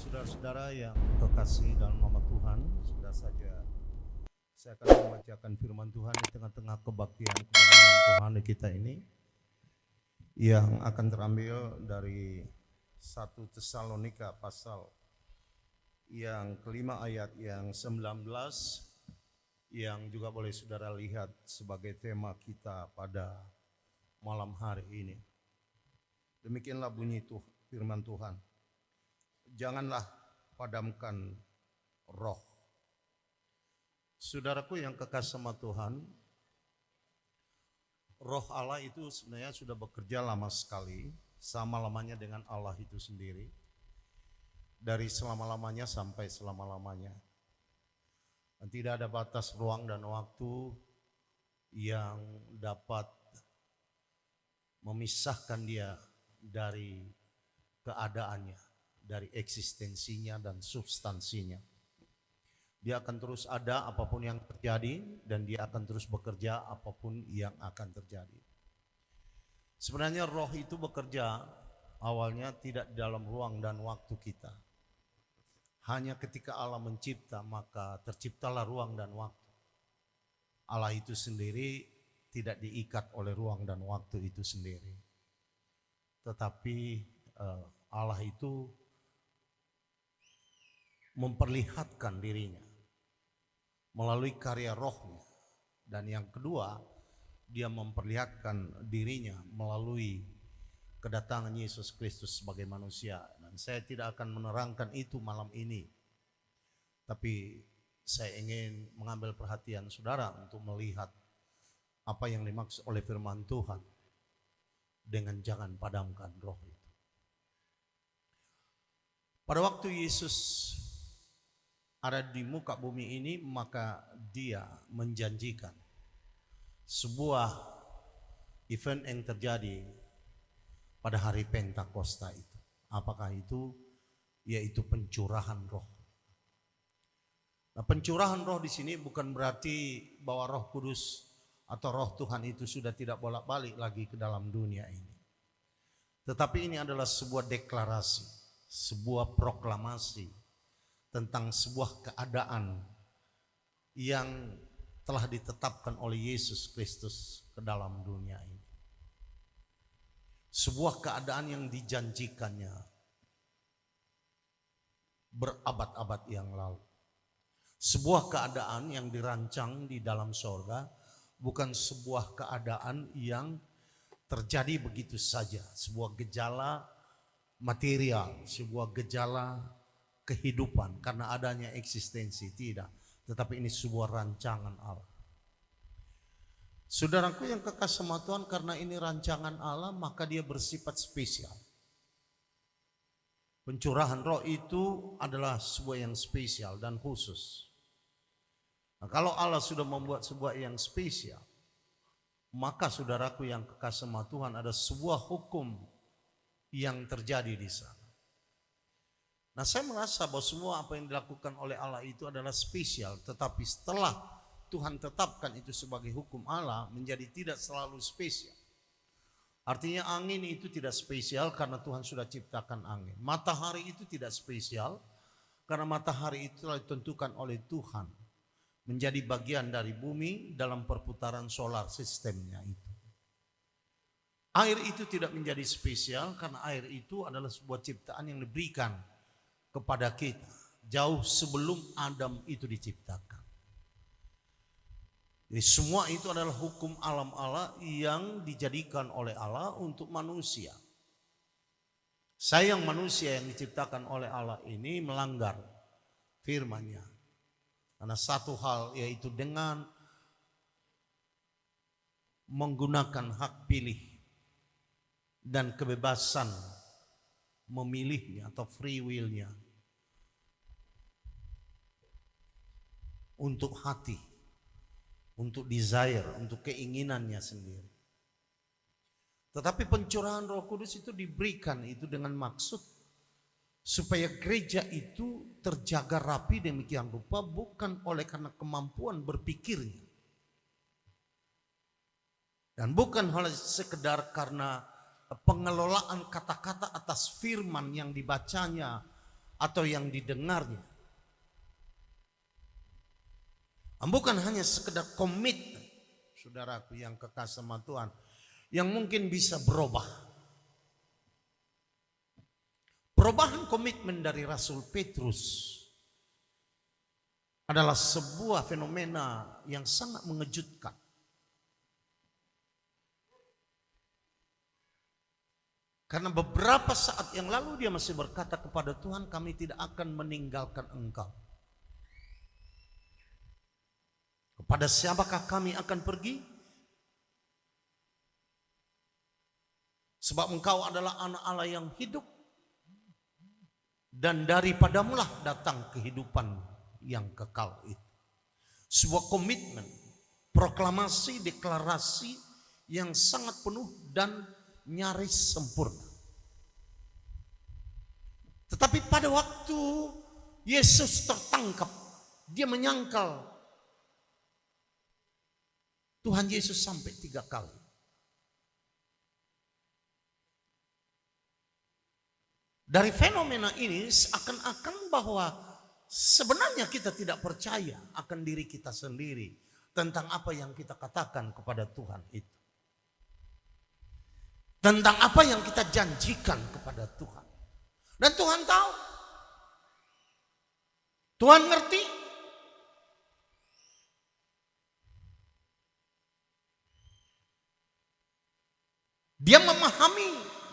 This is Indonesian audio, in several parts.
Saudara-saudara yang kekasih dalam nama Tuhan, sudah saja saya akan membacakan firman Tuhan di tengah-tengah kebaktian Tuhan kita ini yang akan terambil dari 1 Tesalonika pasal yang kelima ayat yang 19 yang juga boleh saudara lihat sebagai tema kita pada malam hari ini. Demikianlah bunyi firman Tuhan. Janganlah padamkan roh. Saudaraku yang kekasih sama Tuhan, roh Allah itu sebenarnya sudah bekerja lama sekali, sama lamanya dengan Allah itu sendiri, dari selama-lamanya sampai selama-lamanya. Dan tidak ada batas ruang dan waktu yang dapat memisahkan dia dari keadaannya, dari eksistensinya dan substansinya. Dia akan terus ada apapun yang terjadi, dan dia akan terus bekerja apapun yang akan terjadi. Sebenarnya roh itu bekerja awalnya tidak dalam ruang dan waktu kita. Hanya ketika Allah mencipta, maka terciptalah ruang dan waktu. Allah itu sendiri tidak diikat oleh ruang dan waktu itu sendiri. Tetapi Allah itu memperlihatkan dirinya melalui karya rohnya. Dan yang kedua, dia memperlihatkan dirinya melalui kedatangan Yesus Kristus sebagai manusia. Dan saya tidak akan menerangkan itu malam ini, tapi saya ingin mengambil perhatian saudara untuk melihat apa yang dimaksud oleh firman Tuhan dengan jangan padamkan roh itu. Pada waktu Yesus ada di muka bumi ini, maka dia menjanjikan sebuah event yang terjadi pada hari Pentakosta itu. Apakah itu? Yaitu pencurahan roh. Nah, pencurahan roh di sini bukan berarti bahwa Roh Kudus atau Roh Tuhan itu sudah tidak bolak-balik lagi ke dalam dunia ini. Tetapi ini adalah sebuah deklarasi, sebuah proklamasi tentang sebuah keadaan yang telah ditetapkan oleh Yesus Kristus ke dalam dunia ini. Sebuah keadaan yang dijanjikannya berabad-abad yang lalu. Sebuah keadaan yang dirancang di dalam sorga, bukan sebuah keadaan yang terjadi begitu saja. Sebuah gejala material, sebuah gejala kehidupan karena adanya eksistensi, tidak. Tetapi ini sebuah rancangan Allah. Saudaraku yang kekasih sama Tuhan, karena ini rancangan Allah, maka dia bersifat spesial. Pencurahan roh itu adalah sebuah yang spesial dan khusus. Nah, kalau Allah sudah membuat sebuah yang spesial, maka saudaraku yang kekasih sama Tuhan, ada sebuah hukum yang terjadi di sana. Nah, saya merasa bahwa semua apa yang dilakukan oleh Allah itu adalah spesial, tetapi setelah Tuhan tetapkan itu sebagai hukum Allah, menjadi tidak selalu spesial. Artinya angin itu tidak spesial karena Tuhan sudah ciptakan angin. Matahari itu tidak spesial karena matahari itu telah ditentukan oleh Tuhan menjadi bagian dari bumi dalam perputaran solar sistemnya itu. Air itu tidak menjadi spesial karena air itu adalah sebuah ciptaan yang diberikan kepada kita jauh sebelum Adam itu diciptakan. Jadi semua itu adalah hukum alam Allah yang dijadikan oleh Allah untuk manusia. Sayang manusia yang diciptakan oleh Allah ini melanggar firman-Nya. Karena satu hal, yaitu dengan menggunakan hak pilih dan kebebasan memilihnya atau free will-nya untuk hati, untuk desire, untuk keinginannya sendiri. Tetapi pencurahan Roh Kudus itu diberikan itu dengan maksud supaya gereja itu terjaga rapi demikian rupa, bukan oleh karena kemampuan berpikirnya, dan bukan hanya sekedar karena pengelolaan kata-kata atas firman yang dibacanya atau yang didengarnya. Bukan hanya sekedar komitmen, saudaraku yang kekasih sama Tuhan, yang mungkin bisa berubah. Perubahan komitmen dari Rasul Petrus adalah sebuah fenomena yang sangat mengejutkan. Karena beberapa saat yang lalu dia masih berkata kepada Tuhan, kami tidak akan meninggalkan Engkau. Kepada siapakah kami akan pergi? Sebab Engkau adalah anak Allah yang hidup, dan daripadamulah datang kehidupan yang kekal itu. Sebuah komitmen, proklamasi, deklarasi yang sangat penuh dan nyaris sempurna. Tetapi pada waktu Yesus tertangkap, dia menyangkal Tuhan Yesus sampai 3 kali. Dari fenomena ini seakan-akan bahwa sebenarnya kita tidak percaya akan diri kita sendiri tentang apa yang kita katakan kepada Tuhan itu. Tentang apa yang kita janjikan kepada Tuhan. Dan Tuhan tahu. Tuhan ngerti. Dia memahami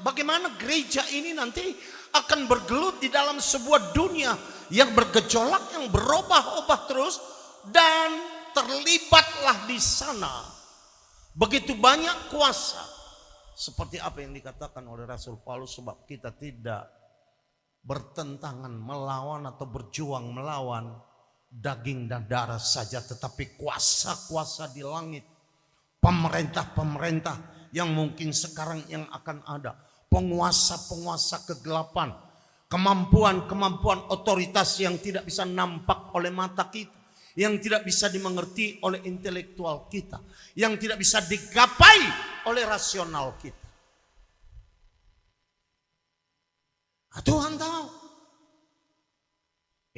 bagaimana gereja ini nanti akan bergelut di dalam sebuah dunia yang bergejolak, yang berubah-ubah terus, dan terlibatlah di sana begitu banyak kuasa. Seperti apa yang dikatakan oleh Rasul Paulus, sebab kita tidak bertentangan melawan atau berjuang melawan daging dan darah saja, tetapi kuasa-kuasa di langit, pemerintah-pemerintah yang mungkin sekarang yang akan ada, penguasa-penguasa kegelapan, kemampuan-kemampuan otoritas yang tidak bisa nampak oleh mata kita, yang tidak bisa dimengerti oleh intelektual kita, yang tidak bisa digapai oleh rasional kita. Tuhan tahu.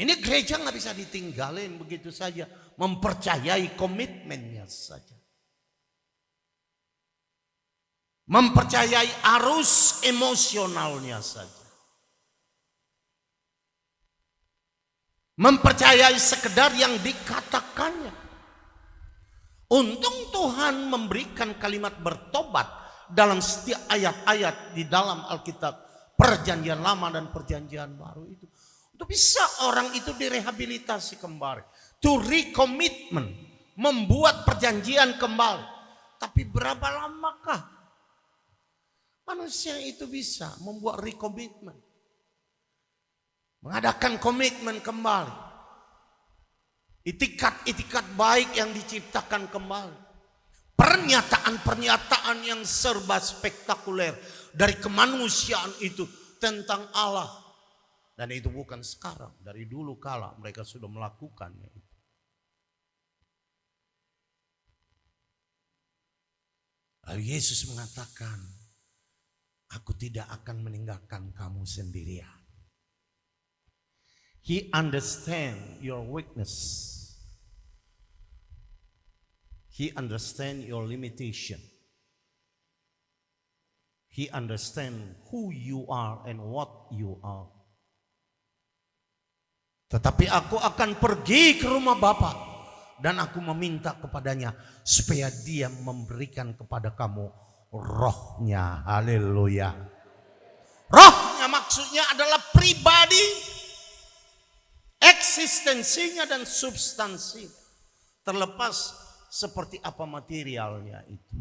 Ini gereja nggak bisa ditinggalin begitu saja, mempercayai komitmennya saja. Mempercayai arus emosionalnya saja. Mempercayai sekedar yang dikatakannya. Untung Tuhan memberikan kalimat bertobat dalam setiap ayat-ayat di dalam Alkitab, Perjanjian Lama dan Perjanjian Baru itu. Untuk bisa orang itu direhabilitasi kembali. To recommitment, membuat perjanjian kembali. Tapi berapa lamakah manusia itu bisa membuat recommitment? Mengadakan komitmen kembali. Itikat-itikat baik yang diciptakan kembali. Pernyataan-pernyataan yang serba spektakuler dari kemanusiaan itu tentang Allah. Dan itu bukan sekarang, dari dulu kala mereka sudah melakukannya. Lalu Yesus mengatakan, aku tidak akan meninggalkan kamu sendirian. He understand your weakness. He understand your limitation. He understand who you are and what you are. Tetapi aku akan pergi ke rumah Bapa dan aku meminta kepadanya supaya dia memberikan kepada kamu rohnya. Haleluya. Rohnya maksudnya adalah pribadi, eksistensinya dan substansi. Terlepas seperti apa materialnya itu.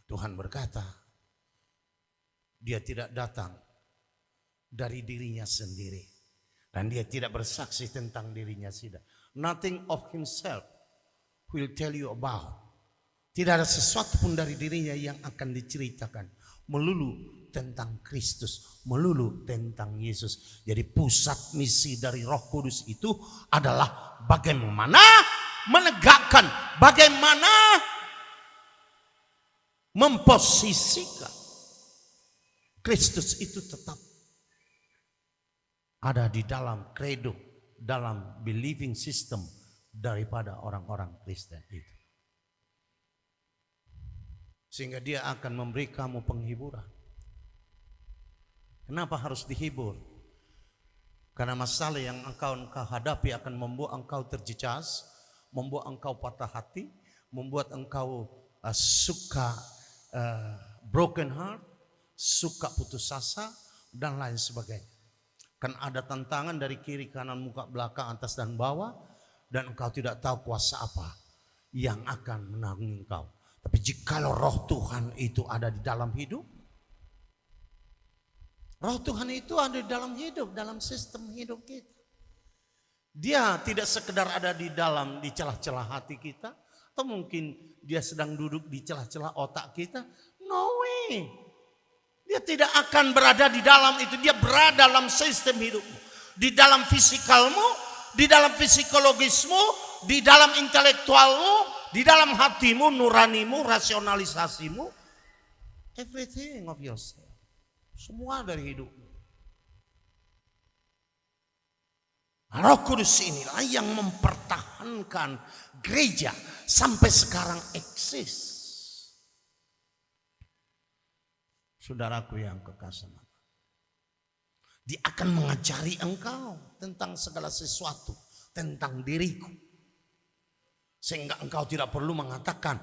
Tuhan berkata, dia tidak datang dari dirinya sendiri. Dan dia tidak bersaksi tentang dirinya sendiri. Nothing of himself will tell you about. Tidak ada sesuatu pun dari dirinya yang akan diceritakan. Melulu tentang Kristus, melulu tentang Yesus. Jadi pusat misi dari Roh Kudus itu adalah bagaimana menegakkan, bagaimana memposisikan Kristus itu tetap ada di dalam kredo, dalam believing system daripada orang-orang Kristen itu. Sehingga dia akan memberi kamu penghiburan. Kenapa harus dihibur? Karena masalah yang engkau hadapi akan membuat engkau terjejas, membuat engkau patah hati, membuat engkau suka broken heart, suka putus asa, dan lain sebagainya. Kan ada tantangan dari kiri, kanan, muka, belakang, atas dan bawah, dan engkau tidak tahu kuasa apa yang akan menanggung engkau. Tapi jikalau roh Tuhan itu ada di dalam hidup, roh Tuhan itu ada di dalam hidup, dalam sistem hidup kita. Dia tidak sekedar ada di dalam, di celah-celah hati kita, atau mungkin dia sedang duduk di celah-celah otak kita. No way. Dia tidak akan berada di dalam itu. Dia berada dalam sistem hidupmu. Di dalam fisikalmu, di dalam psikologismu, di dalam intelektualmu, di dalam hatimu, nuranimu, rasionalisasimu. Everything of yourself. Semua dari hidupmu. Roh Kudus inilah yang mempertahankan gereja sampai sekarang eksis. Saudaraku yang kekasih, dia akan mengajari engkau tentang segala sesuatu, tentang diriku. Sehingga engkau tidak perlu mengatakan,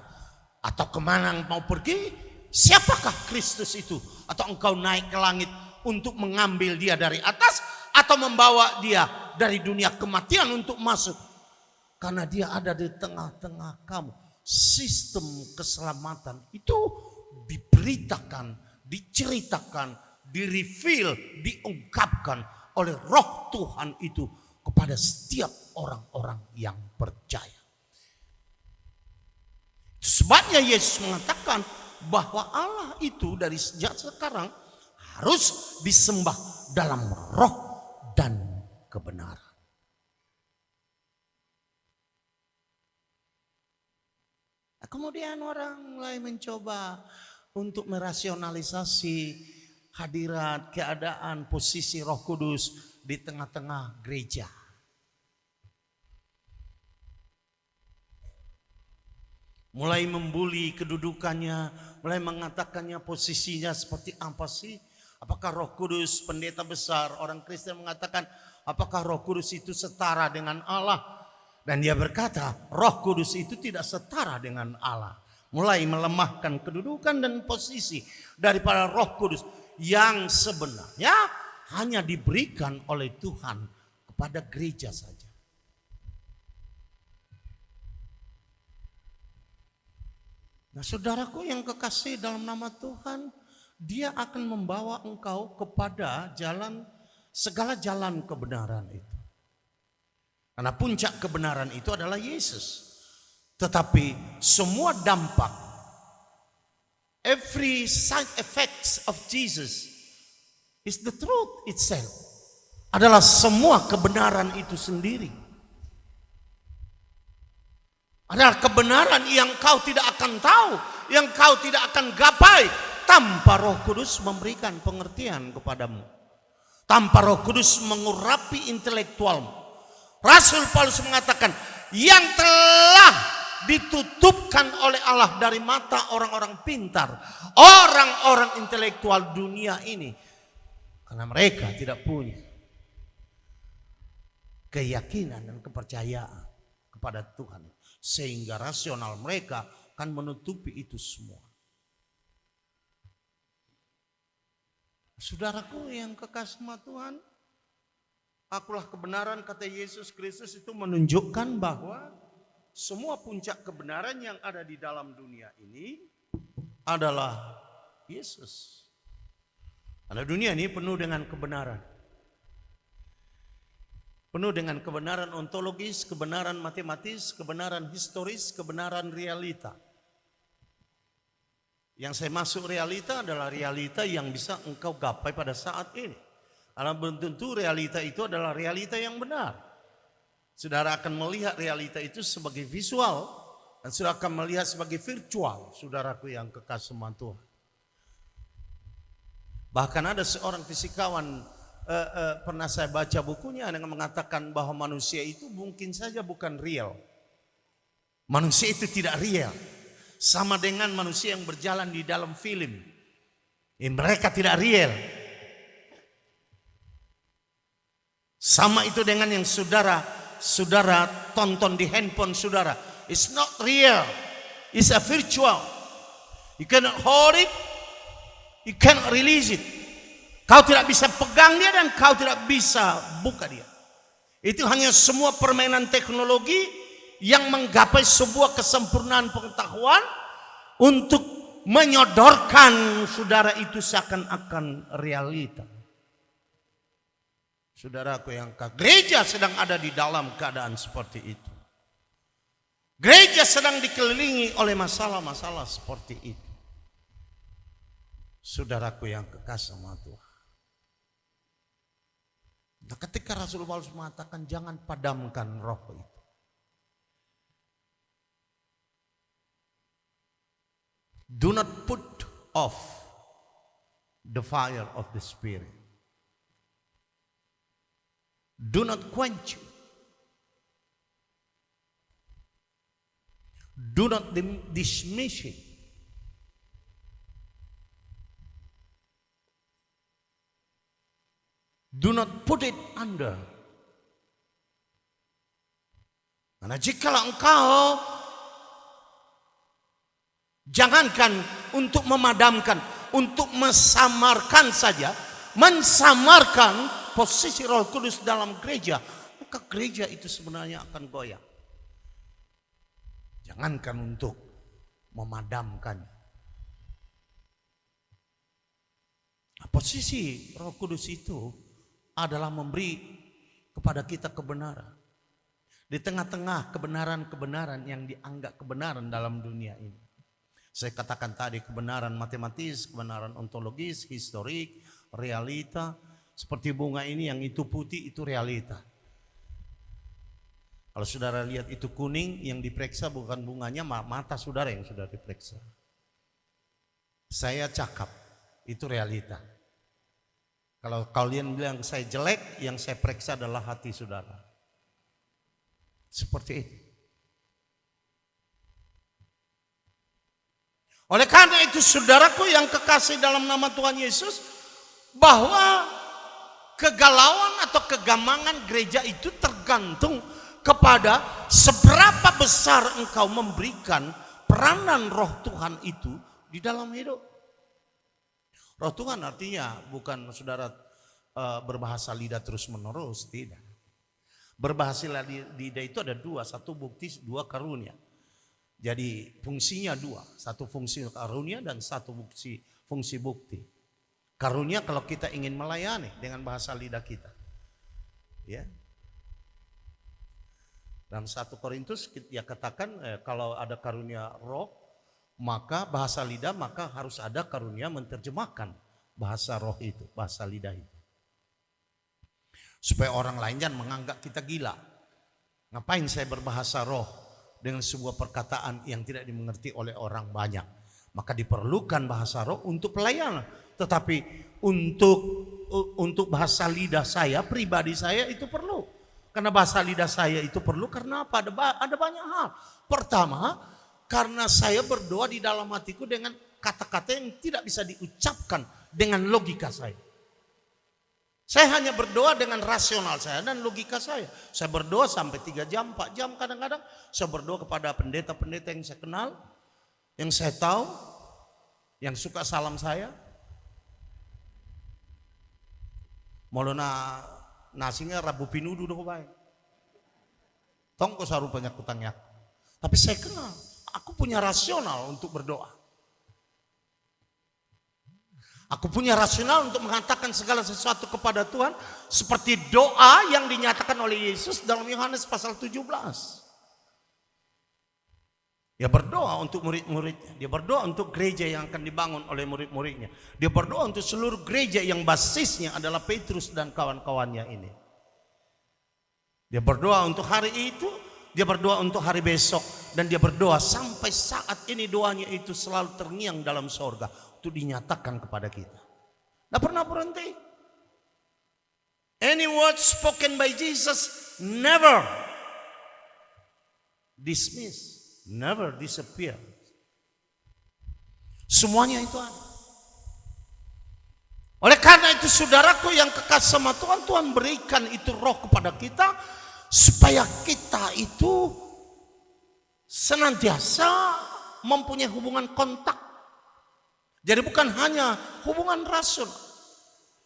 atau kemana mau pergi, siapakah Kristus itu? Atau engkau naik ke langit untuk mengambil dia dari atas, atau membawa dia dari dunia kematian untuk masuk. Karena dia ada di tengah-tengah kamu. Sistem keselamatan itu diberitakan, diceritakan, direveal, diungkapkan oleh roh Tuhan itu kepada setiap orang-orang yang percaya. Sebabnya Yesus mengatakan bahwa Allah itu dari sejak sekarang harus disembah dalam roh dan kebenaran. Kemudian orang mulai mencoba untuk merasionalisasi hadirat, keadaan, posisi Roh Kudus di tengah-tengah gereja. Mulai membuli kedudukannya, mulai mengatakannya posisinya seperti apa sih? Apakah Roh Kudus pendeta besar? Orang Kristen mengatakan, apakah Roh Kudus itu setara dengan Allah? Dan dia berkata, Roh Kudus itu tidak setara dengan Allah. Mulai melemahkan kedudukan dan posisi daripada Roh Kudus yang sebenarnya hanya diberikan oleh Tuhan kepada gereja saja. Nah, saudaraku yang kekasih dalam nama Tuhan, dia akan membawa engkau kepada jalan, segala jalan kebenaran itu. Karena puncak kebenaran itu adalah Yesus. Tetapi semua dampak, every side effects of Jesus is the truth itself. Adalah semua kebenaran itu sendiri. Adalah kebenaran yang kau tidak akan tahu, yang kau tidak akan gapai tanpa Roh Kudus memberikan pengertian kepadamu. Tanpa Roh Kudus mengurapi intelektualmu. Rasul Paulus mengatakan, yang telah ditutupkan oleh Allah dari mata orang-orang pintar, orang-orang intelektual dunia ini, karena mereka tidak punya keyakinan dan kepercayaan kepada Tuhan, sehingga rasional mereka akan menutupi itu semua. Saudaraku yang kekasih Tuhan, akulah kebenaran, kata Yesus Kristus, itu menunjukkan bahwa semua puncak kebenaran yang ada di dalam dunia ini adalah Yesus. Karena dunia ini penuh dengan kebenaran. Penuh dengan kebenaran ontologis, kebenaran matematis, kebenaran historis, kebenaran realita. Yang saya masuk realita adalah realita yang bisa engkau gapai pada saat ini. Karena belum tentu realita itu adalah realita yang benar. Saudara akan melihat realita itu sebagai visual, dan saudara akan melihat sebagai virtual, saudaraku yang kekasih Tuhan. Bahkan ada seorang fisikawan pernah saya baca bukunya dengan mengatakan bahwa manusia itu mungkin saja bukan real. Manusia itu tidak real. Sama dengan manusia yang berjalan di dalam film. Mereka tidak real. Sama itu dengan yang saudara tonton di handphone saudara. It's not real. It's a virtual. You cannot hold it. You cannot release it. Kau tidak bisa pegang dia dan kau tidak bisa buka dia. Itu hanya semua permainan teknologi yang menggapai sebuah kesempurnaan pengetahuan untuk menyodorkan saudara itu seakan-akan realita. Saudaraku yang gereja sedang ada di dalam keadaan seperti itu. Gereja sedang dikelilingi oleh masalah-masalah seperti itu. Saudaraku yang kekasih sama Tuhan. Nah, ketika Rasul Paulus mengatakan jangan padamkan roh itu. Do not put off the fire of the Spirit. Do not quench it. Do not dismiss it. Do not put it under. Karena jikalau engkau jangankan untuk memadamkan, untuk mensamarkan saja, mensamarkan posisi Roh Kudus dalam gereja, maka gereja itu sebenarnya akan goyah. Jangankan untuk memadamkan. Posisi Roh Kudus itu adalah memberi kepada kita kebenaran. Di tengah-tengah kebenaran-kebenaran yang dianggap kebenaran dalam dunia ini. Saya katakan tadi kebenaran matematis, kebenaran ontologis, historik, realita. Seperti bunga ini yang itu putih itu realita. Kalau saudara lihat itu kuning yang diperiksa bukan bunganya, mata saudara yang sudah diperiksa. Saya cakap, itu realita. Kalau kalian bilang saya jelek, yang saya periksa adalah hati saudara. Seperti itu. Oleh karena itu saudaraku yang kekasih dalam nama Tuhan Yesus, bahwa kegalauan atau kegamangan gereja itu tergantung kepada seberapa besar engkau memberikan peranan roh Tuhan itu di dalam hidup. Roh Tuhan artinya bukan saudara berbahasa lidah terus menerus, tidak. Berbahasa lidah itu ada dua, satu bukti, dua karunia. Jadi fungsinya dua, satu fungsi karunia dan satu fungsi bukti. Karunia kalau kita ingin melayani dengan bahasa lidah kita. Ya. Dalam 1 Korintus dia katakan kalau ada karunia roh, maka bahasa lidah, maka harus ada karunia menerjemahkan bahasa roh itu, bahasa lidah itu. Supaya orang lain jangan menganggap kita gila. Ngapain saya berbahasa roh dengan sebuah perkataan yang tidak dimengerti oleh orang banyak. Maka diperlukan bahasa roh untuk pelayanan. Tetapi untuk bahasa lidah saya, pribadi saya itu perlu. Karena bahasa lidah saya itu perlu karena apa? Ada banyak hal. Pertama, karena saya berdoa di dalam hatiku dengan kata-kata yang tidak bisa diucapkan dengan logika saya. Saya hanya berdoa dengan rasional saya dan logika saya. Saya berdoa sampai 3 jam, 4 jam kadang-kadang. Saya berdoa kepada pendeta-pendeta yang saya kenal, yang saya tahu, yang suka salam saya. Molona nasinya Rabu Pinudu dong baik. Tongko sarupanya kutangnya. Tapi saya kenal, aku punya rasional untuk berdoa. Aku punya rasional untuk mengatakan segala sesuatu kepada Tuhan seperti doa yang dinyatakan oleh Yesus dalam Yohanes pasal 17. Dia berdoa untuk murid-muridnya. Dia berdoa untuk gereja yang akan dibangun oleh murid-muridnya. Dia berdoa untuk seluruh gereja yang basisnya adalah Petrus dan kawan-kawannya ini. Dia berdoa untuk hari itu, dia berdoa untuk hari besok, dan dia berdoa sampai saat ini doanya itu selalu terngiang dalam sorga untuk dinyatakan kepada kita. Tidak pernah berhenti. Any word spoken by Jesus never dismiss, never disappear. Semuanya itu ada. Oleh karena itu saudaraku yang kekasih sama Tuhan, Tuhan berikan itu roh kepada kita supaya kita itu senantiasa mempunyai hubungan kontak. Jadi bukan hanya hubungan rasional.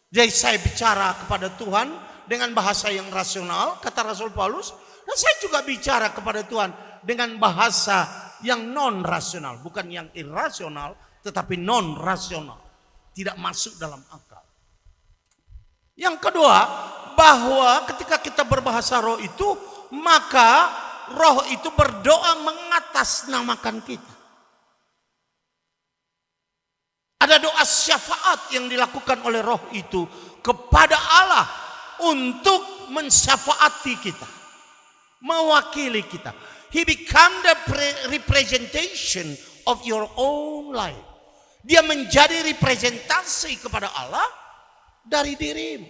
Jadi saya bicara kepada Tuhan dengan bahasa yang rasional, kata Rasul Paulus, dan saya juga bicara kepada Tuhan dengan bahasa yang non rasional, bukan yang irasional, tetapi non rasional. Tidak masuk dalam akal. Yang kedua, bahwa ketika kita berbahasa roh itu, maka roh itu berdoa mengatasnamakan kita. Ada doa syafaat yang dilakukan oleh roh itu kepada Allah untuk mensyafaati kita, mewakili kita. He become the representation of your own life. Dia menjadi representasi kepada Allah dari dirimu.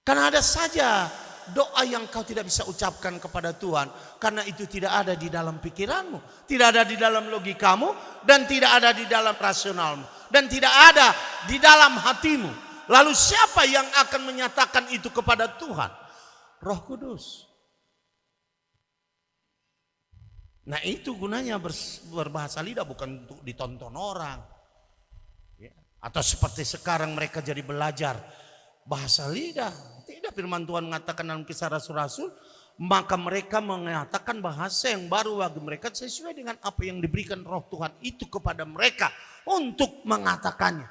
Karena ada saja doa yang kau tidak bisa ucapkan kepada Tuhan, karena itu tidak ada di dalam pikiranmu, tidak ada di dalam logikamu, dan tidak ada di dalam rasionalmu, dan tidak ada di dalam hatimu. Lalu siapa yang akan menyatakan itu kepada Tuhan? Roh Kudus. Nah itu gunanya berbahasa lidah, bukan untuk ditonton orang. Atau seperti sekarang mereka jadi belajar bahasa lidah. Tidak, firman Tuhan mengatakan dalam Kisah Rasul-Rasul, maka mereka mengatakan bahasa yang baru bagi mereka sesuai dengan apa yang diberikan roh Tuhan itu kepada mereka untuk mengatakannya.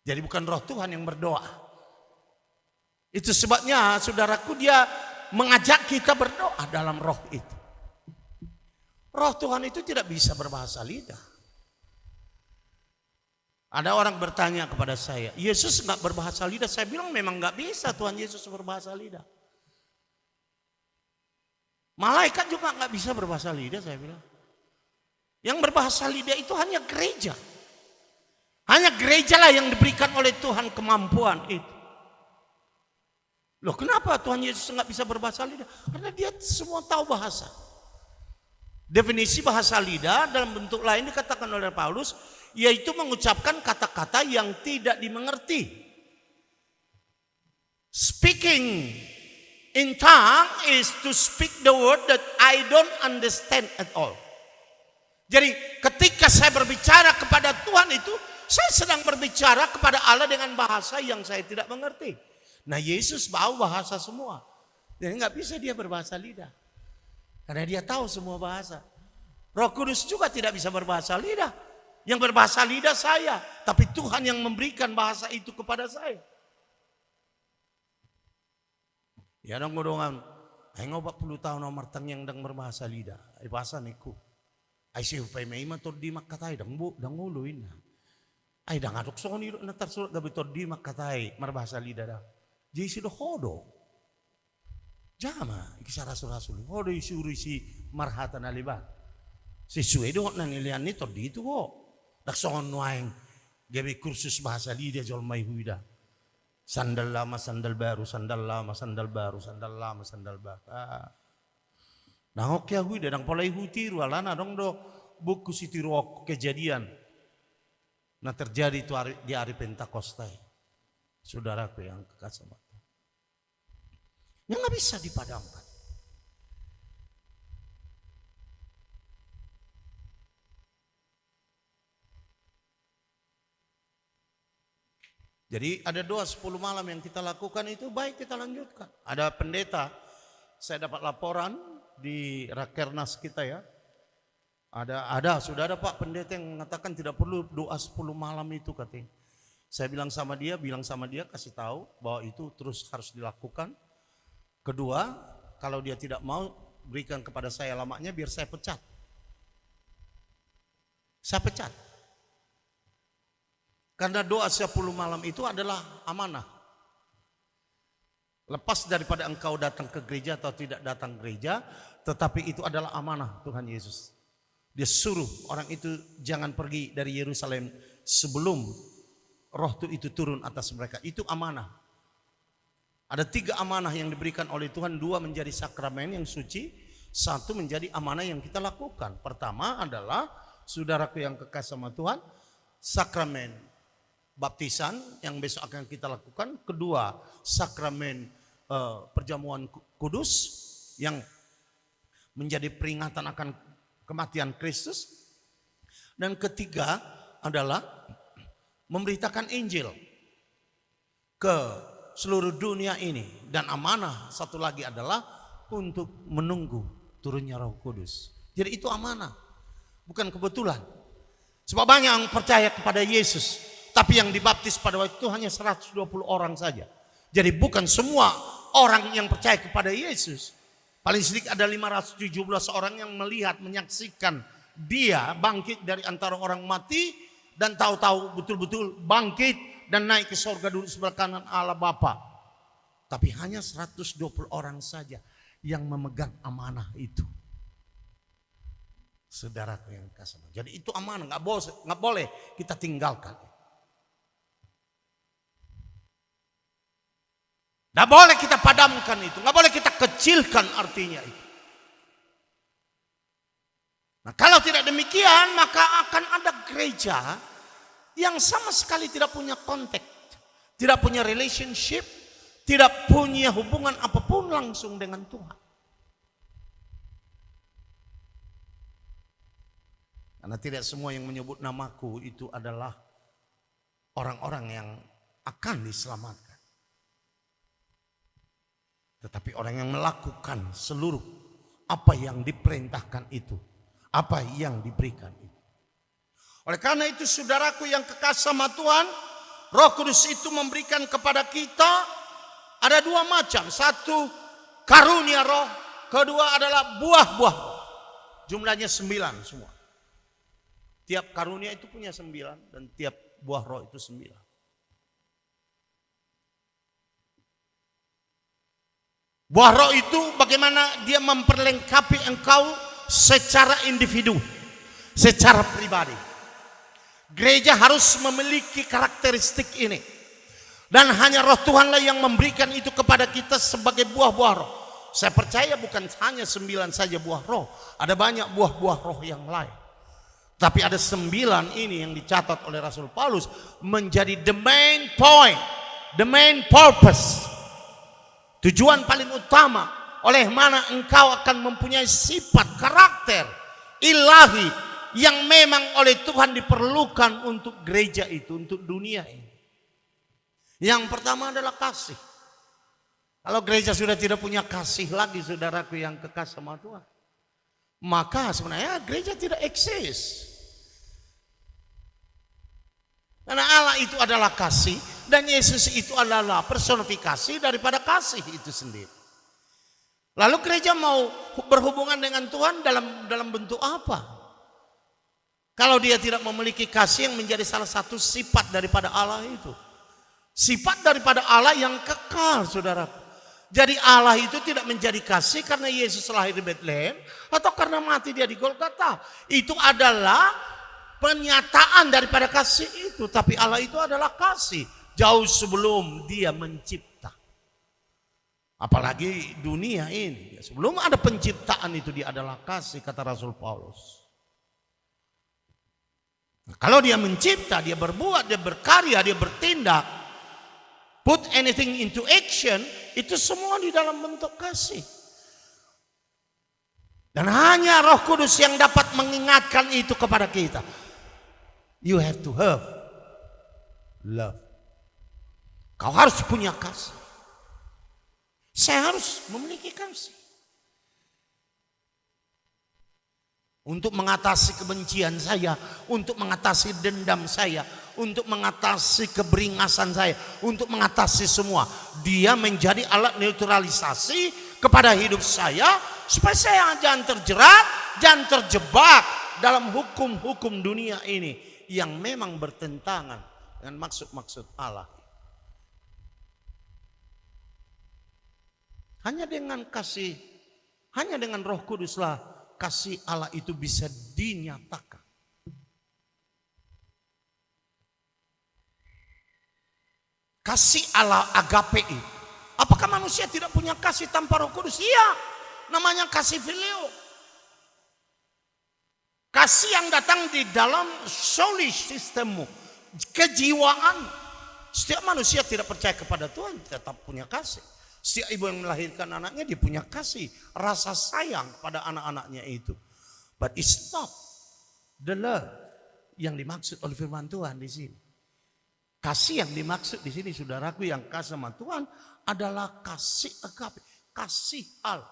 Jadi bukan roh Tuhan yang berdoa. Itu sebabnya saudaraku, dia mengajak kita berdoa dalam roh itu. Roh Tuhan itu tidak bisa berbahasa lidah. Ada orang bertanya kepada saya, Yesus nggak berbahasa lidah? Saya bilang memang nggak bisa Tuhan Yesus berbahasa lidah. Malaikat juga nggak bisa berbahasa lidah, saya bilang. Yang berbahasa lidah itu hanya gereja. Hanya gereja lah yang diberikan oleh Tuhan kemampuan itu. Loh kenapa Tuhan Yesus nggak bisa berbahasa lidah? Karena dia semua tahu bahasa. Definisi bahasa lidah dalam bentuk lain dikatakan oleh Paulus, yaitu mengucapkan kata-kata yang tidak dimengerti. Speaking in tongue is to speak the word that I don't understand at all. Jadi ketika saya berbicara kepada Tuhan itu, saya sedang berbicara kepada Allah dengan bahasa yang saya tidak mengerti. Nah Yesus tahu bahasa semua. Jadi nggak bisa dia berbahasa lidah. Karena dia tahu semua bahasa. Roh Kudus juga tidak bisa berbahasa lidah. Yang berbahasa lidah saya. Tapi Tuhan yang memberikan bahasa itu kepada saya. Ya dong godongan. Ay nga 40 tahun nomor tang yang dang berbahasa lidah. Ay bahasa niku. Ay siya upay may matod di makatay. Dang uluin na. Ay dang adok so nilo na tarsulat gabi tod di makatay. Marbahasa lidah dah. Jadi sido hodo. Jama, Kisah Rasul-Rasul. Hodo isuri si marhata na liba. Si suedo na nilian nito dito ho. Daksongon nuaing. Gabi kursus bahasa lidah jol may huida. Sandal lama, sandal baru, sandal lama, sandal baru, sandal lama, sandal baru. Nangok ya huida, nang polay hutiru. Alana dong do buku si tiru kejadian. Nah terjadi itu di hari Pentakostai. Saudaraku yang kekasih mata. Yang nggak bisa dipadamkan. Jadi ada doa 10 malam yang kita lakukan itu baik kita lanjutkan. Ada pendeta, saya dapat laporan di Rakernas kita ya. Sudah ada Pak pendeta yang mengatakan tidak perlu doa 10 malam itu katanya. Saya bilang sama dia, kasih tahu bahwa itu terus harus dilakukan. Kedua, kalau dia tidak mau berikan kepada saya lamanya biar saya pecat. Saya pecat. Karena doa 10 malam itu adalah amanah. Lepas daripada engkau datang ke gereja atau tidak datang gereja, tetapi itu adalah amanah Tuhan Yesus. Dia suruh orang itu jangan pergi dari Yerusalem sebelum roh itu turun atas mereka. Itu amanah. Ada 3 amanah yang diberikan oleh Tuhan. 2 menjadi sakramen yang suci, 1 menjadi amanah yang kita lakukan. Pertama adalah, saudaraku yang kekasih sama Tuhan, sakramen baptisan yang besok akan kita lakukan. Kedua, sakramen perjamuan kudus yang menjadi peringatan akan kematian Kristus. Dan ketiga adalah memberitakan Injil ke seluruh dunia ini. Dan amanah satu lagi adalah untuk menunggu turunnya Roh Kudus. Jadi itu amanah, bukan kebetulan. Sebab banyak yang percaya kepada Yesus, tapi yang dibaptis pada waktu itu hanya 120 orang saja. Jadi bukan semua orang yang percaya kepada Yesus. Paling sedikit ada 517 orang yang melihat, menyaksikan dia bangkit dari antara orang mati dan tahu-tahu betul-betul bangkit dan naik ke surga dulu sebelah kanan Allah Bapa. Tapi hanya 120 orang saja yang memegang amanah itu. Saudaraku yang kasih. Jadi itu amanah, nggak boleh kita tinggalkan. Nggak boleh kita padamkan itu, nggak boleh kita kecilkan artinya itu. Nah, kalau tidak demikian, maka akan ada gereja yang sama sekali tidak punya kontak, tidak punya relationship, tidak punya hubungan apapun langsung dengan Tuhan. Karena tidak semua yang menyebut namaku itu adalah orang-orang yang akan diselamatkan. Tetapi orang yang melakukan seluruh apa yang diperintahkan itu, apa yang diberikan itu. Oleh karena itu saudaraku yang kekasih sama Tuhan, Roh Kudus itu memberikan kepada kita ada 2 macam. 1 karunia roh, kedua adalah buah-buah. Jumlahnya 9 semua. Tiap karunia itu punya 9 dan tiap buah roh itu 9. Buah roh itu bagaimana dia memperlengkapi engkau secara individu, secara pribadi. Gereja harus memiliki karakteristik ini. Dan hanya roh Tuhanlah yang memberikan itu kepada kita sebagai buah-buah roh. Saya percaya bukan hanya 9 saja buah roh. Ada banyak buah-buah roh yang lain. Tapi ada 9 ini yang dicatat oleh Rasul Paulus menjadi the main point, the main purpose. Tujuan paling utama oleh mana engkau akan mempunyai sifat karakter ilahi yang memang oleh Tuhan diperlukan untuk gereja itu, untuk dunia ini. Yang pertama adalah kasih. Kalau gereja sudah tidak punya kasih lagi, saudaraku yang kekasih sama Tuhan, maka sebenarnya gereja tidak eksis. Karena Allah itu adalah kasih dan Yesus itu adalah personifikasi daripada kasih itu sendiri. Lalu gereja mau berhubungan dengan Tuhan dalam bentuk apa? Kalau dia tidak memiliki kasih yang menjadi salah satu sifat daripada Allah itu. Sifat daripada Allah yang kekal, saudara. Jadi Allah itu tidak menjadi kasih karena Yesus lahir di Bethlehem atau karena mati dia di Golgota. Itu adalah penyataan daripada kasih itu. Tapi Allah itu adalah kasih jauh sebelum dia mencipta. Apalagi dunia ini. Sebelum ada penciptaan itu dia adalah kasih, kata Rasul Paulus. Nah, kalau dia mencipta, dia berbuat, dia berkarya, dia bertindak, put anything into action, itu semua di dalam bentuk kasih. Dan hanya Roh Kudus yang dapat mengingatkan itu kepada kita. You have to have love. Kau harus punya kasih. Saya harus memiliki kasih. Untuk mengatasi kebencian saya, untuk mengatasi dendam saya, untuk mengatasi keberingasan saya, untuk mengatasi semua. Dia menjadi alat neutralisasi kepada hidup saya, supaya saya jangan terjerat, jangan terjebak dalam hukum-hukum dunia ini yang memang bertentangan dengan maksud-maksud Allah. Hanya dengan kasih, hanya dengan Roh Kuduslah kasih Allah itu bisa dinyatakan. Kasih Allah agape. Apakah manusia tidak punya kasih tanpa Roh Kudus? Iya, namanya kasih fileo. Kasih yang datang di dalam soulish sistemmu, kejiwaan. Setiap manusia tidak percaya kepada Tuhan tetap punya kasih. Setiap ibu yang melahirkan anaknya dia punya kasih, rasa sayang pada anak-anaknya itu. But it's not the love yang dimaksud oleh firman Tuhan di sini. Kasih yang dimaksud di sini, saudaraku, yang kasih sama Tuhan adalah kasih agape, kasih Allah.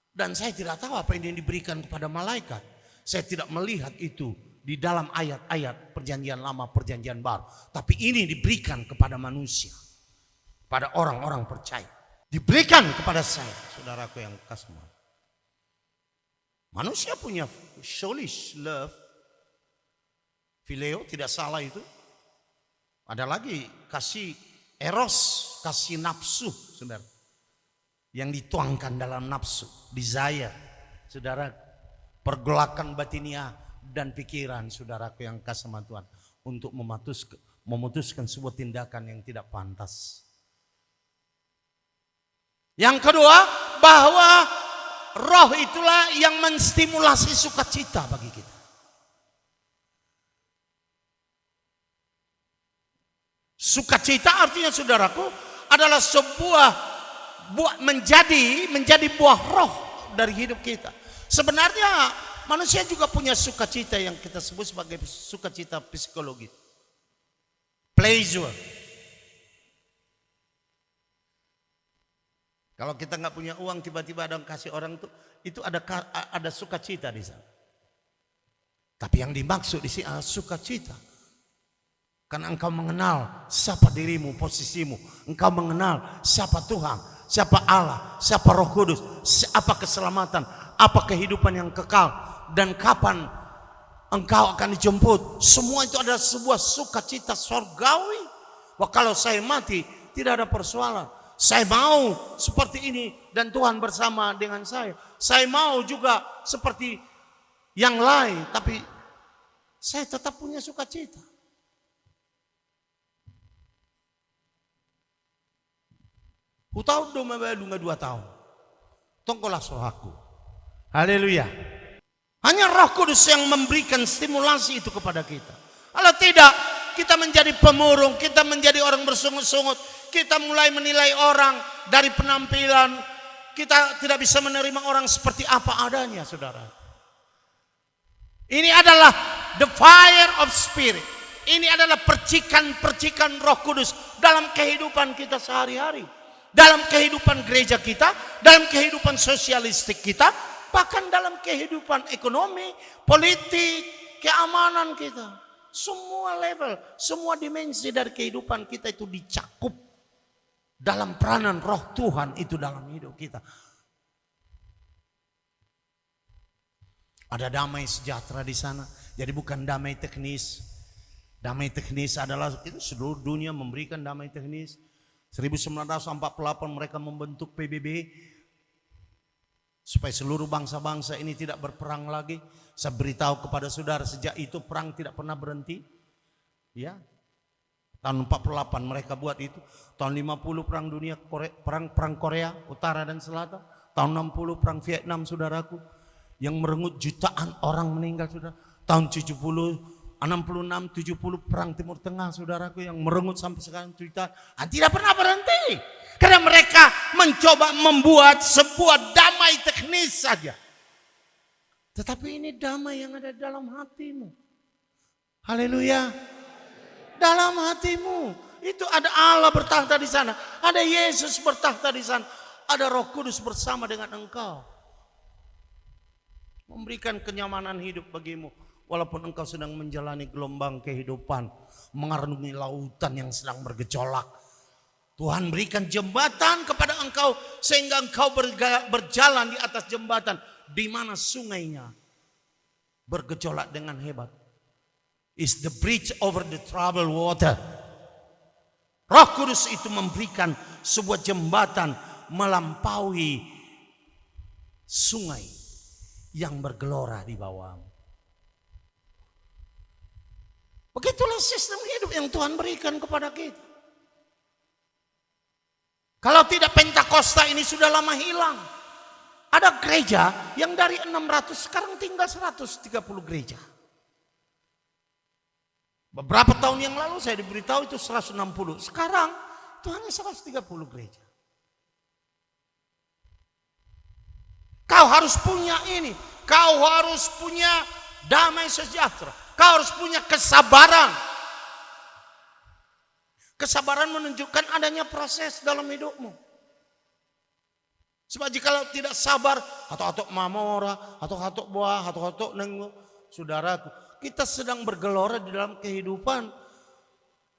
Dan saya tidak tahu apa yang diberikan kepada malaikat. Saya tidak melihat itu di dalam ayat-ayat perjanjian lama, perjanjian baru. Tapi ini diberikan kepada manusia, pada orang-orang percaya. Diberikan kepada saya, saudaraku yang kasih. Manusia punya soulish love, phileo, tidak salah itu. Ada lagi kasih eros, kasih nafsu, saudara. Yang dituangkan dalam nafsu, desire, saudara. Pergolakan batinia dan pikiran, saudaraku yang kasih sama Tuhan. Untuk memutuskan sebuah tindakan yang tidak pantas. Yang kedua, bahwa roh itulah yang menstimulasi sukacita bagi kita. Sukacita artinya, saudaraku, adalah sebuah menjadi buah roh dari hidup kita. Sebenarnya manusia juga punya sukacita yang kita sebut sebagai sukacita psikologi. Pleasure. Kalau kita nggak punya uang, tiba-tiba ada yang kasih orang itu ada sukacita di sana. Tapi yang dimaksud di sini sukacita. Karena engkau mengenal siapa dirimu, posisimu. Engkau mengenal siapa Tuhan, siapa Allah, siapa Roh Kudus, apa keselamatan, apa kehidupan yang kekal, dan kapan engkau akan dijemput. Semua itu adalah sebuah sukacita surgawi. Wah, kalau saya mati tidak ada persoalan. Saya mau seperti ini dan Tuhan bersama dengan saya. Saya mau juga seperti yang lain, tapi saya tetap punya sukacita. Hutau do mabadunga 2 tahun. Tongkolah sohaku. Haleluya. Hanya Roh Kudus yang memberikan stimulasi itu kepada kita. Kalau tidak, kita menjadi pemurung, kita menjadi orang bersungut-sungut, kita mulai menilai orang dari penampilan, kita tidak bisa menerima orang seperti apa adanya, saudara. Ini adalah the fire of spirit. Ini adalah percikan-percikan Roh Kudus dalam kehidupan kita sehari-hari, dalam kehidupan gereja kita, dalam kehidupan sosialistik kita, bahkan dalam kehidupan ekonomi, politik, keamanan kita. Semua level, semua dimensi dari kehidupan kita itu dicakup dalam peranan Roh Tuhan itu dalam hidup kita. Ada damai sejahtera di sana. Jadi bukan damai teknis. Damai teknis adalah itu seluruh dunia memberikan damai teknis. 1948 mereka membentuk PBB supaya seluruh bangsa-bangsa ini tidak berperang lagi. Saya beritahu kepada saudara, sejak itu perang tidak pernah berhenti. Ya. Tahun 48 mereka buat itu. Tahun 50 perang dunia perang Korea Utara dan Selatan. Tahun 60 perang Vietnam, saudaraku, yang merenggut jutaan orang meninggal, saudara. Tahun 66, 70 perang Timur Tengah, saudaraku, yang merenggut sampai sekarang jutaan. Tidak pernah berhenti. Karena mereka mencoba membuat sebuah damai teknis saja. Tetapi ini damai yang ada dalam hatimu. Haleluya. Dalam hatimu. Itu ada Allah bertahta di sana. Ada Yesus bertahta di sana. Ada Roh Kudus bersama dengan engkau. Memberikan kenyamanan hidup bagimu. Walaupun engkau sedang menjalani gelombang kehidupan. Mengarungi lautan yang sedang bergejolak. Tuhan berikan jembatan kepada engkau. Sehingga engkau berjalan di atas jembatan. Di mana sungainya bergejolak dengan hebat. Is the bridge over the troubled water. Roh Kudus itu memberikan sebuah jembatan melampaui sungai yang bergelora di bawahmu. Begitulah sistem hidup yang Tuhan berikan kepada kita. Kalau tidak Pentakosta ini sudah lama hilang. Ada gereja yang dari 600 sekarang tinggal 130 gereja. Beberapa tahun yang lalu saya diberitahu itu 160. Sekarang itu hanya 130 gereja. Kau harus punya ini. Kau harus punya damai sejahtera. Kau harus punya kesabaran. Kesabaran menunjukkan adanya proses dalam hidupmu. Sebab jika tidak sabar, atau mamora, atau buah, atau nenggu, saudaraku, kita sedang bergelora di dalam kehidupan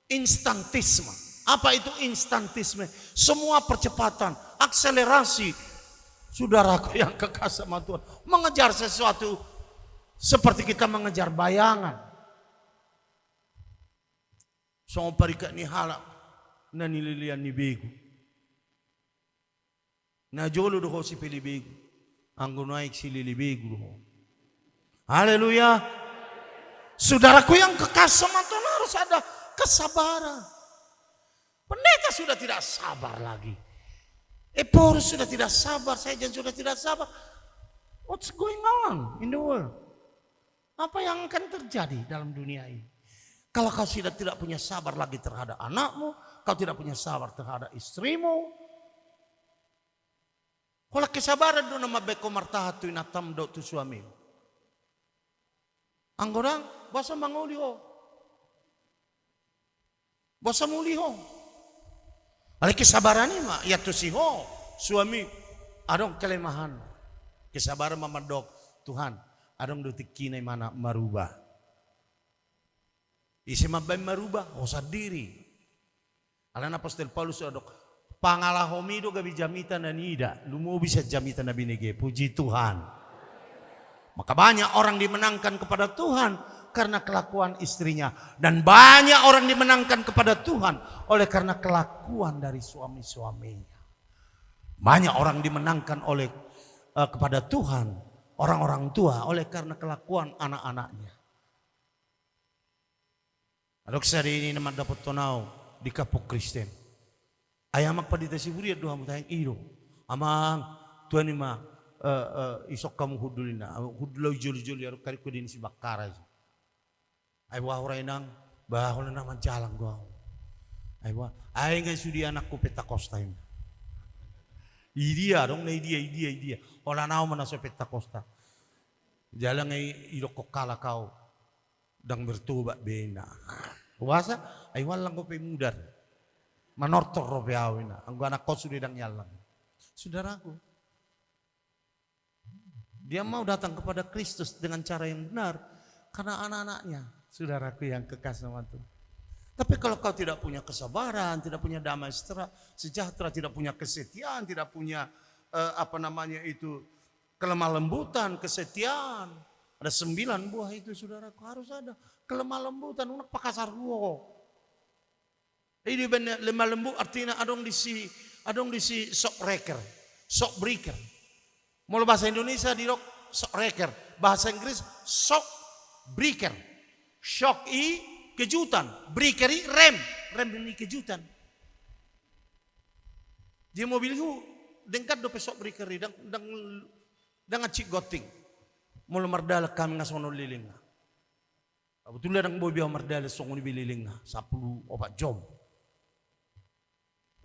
instantisme. Apa itu instantisme? Semua percepatan, akselerasi. Saudaraku yang kekasih sama Tuhan, mengejar sesuatu seperti kita mengejar bayangan. Soal parikat ni halak na nililian ni bego. Na jolo do si pilibego. Ang gunaik si lilibego. Haleluya. Saudaraku yang kekasih sama Tuhan harus ada kesabaran. Pendeta sudah tidak sabar lagi. Paulus sudah tidak sabar, saya sudah tidak sabar. What's going on in the world? Apa yang akan terjadi dalam dunia ini? Kalau kau sudah tidak punya sabar lagi terhadap anakmu, kau tidak punya sabar terhadap istrimu. Kalau kesabaran do nama beko martahatu inatam do tu suami. Anggorang basa manguliho. Basa muliho. Ale kesabaran ini mah ya tu siho suami adong kelemahan. Kesabaran mamadok Tuhan adong do tikina mana marubah. Isi mabay marubah, usah diri. Alam Apostol Paulus adok pangalahomido gabi jamitan na nida, lumubi sa jamitan na binigay. Puji Tuhan. Maka banyak orang dimenangkan kepada Tuhan karena kelakuan istrinya, dan banyak orang dimenangkan kepada Tuhan oleh karena kelakuan dari suami-suaminya. Banyak orang dimenangkan oleh kepada Tuhan, orang-orang tua oleh karena kelakuan anak-anaknya. Adok sari ini naman dapat tonau di kapok Kristen. Ayamak padita si buriat doa mutayang iro. Amang Tuhan ima isok kamu hudulina. Hudulau juli-juli arok kariko din si bakara. Ay wahuray nang bahol na naman jalang gua. Ay ngay sudi anak ko Pentakosta yun. Idia dong na idia. Wala na ako man sa Pentakosta. Jalang ngay irok ko kala kau. Dang bertuba bena. Puasa ay walang ko mudar. Manortor ro piawina. Ang anak ko sudah dang yalang. Saudaraku, dia mau datang kepada Kristus dengan cara yang benar karena anak-anaknya. Saudaraku yang kekasih sama Tuhan. Tapi kalau kau tidak punya kesabaran, tidak punya damai sejahtera, tidak punya kesetiaan, tidak punya kelemah lembutan, kesetiaan. Ada 9 buah itu saudaraku, harus ada kelemah lembutan, unak pakasar ruo. Ini benar lemah lembut artinya adong di si sok breaker. Mau bahasa Indonesia di sok breaker, bahasa Inggris sok breaker. Shock kejutan, breaker rem ini kejutan. Dia mobil itu dengkat dope sok breaker dang acik goting. Mula mardala kami nga sono liling na. Betulan ang bobiyaw mardala sono bililing na. 10 opat jom.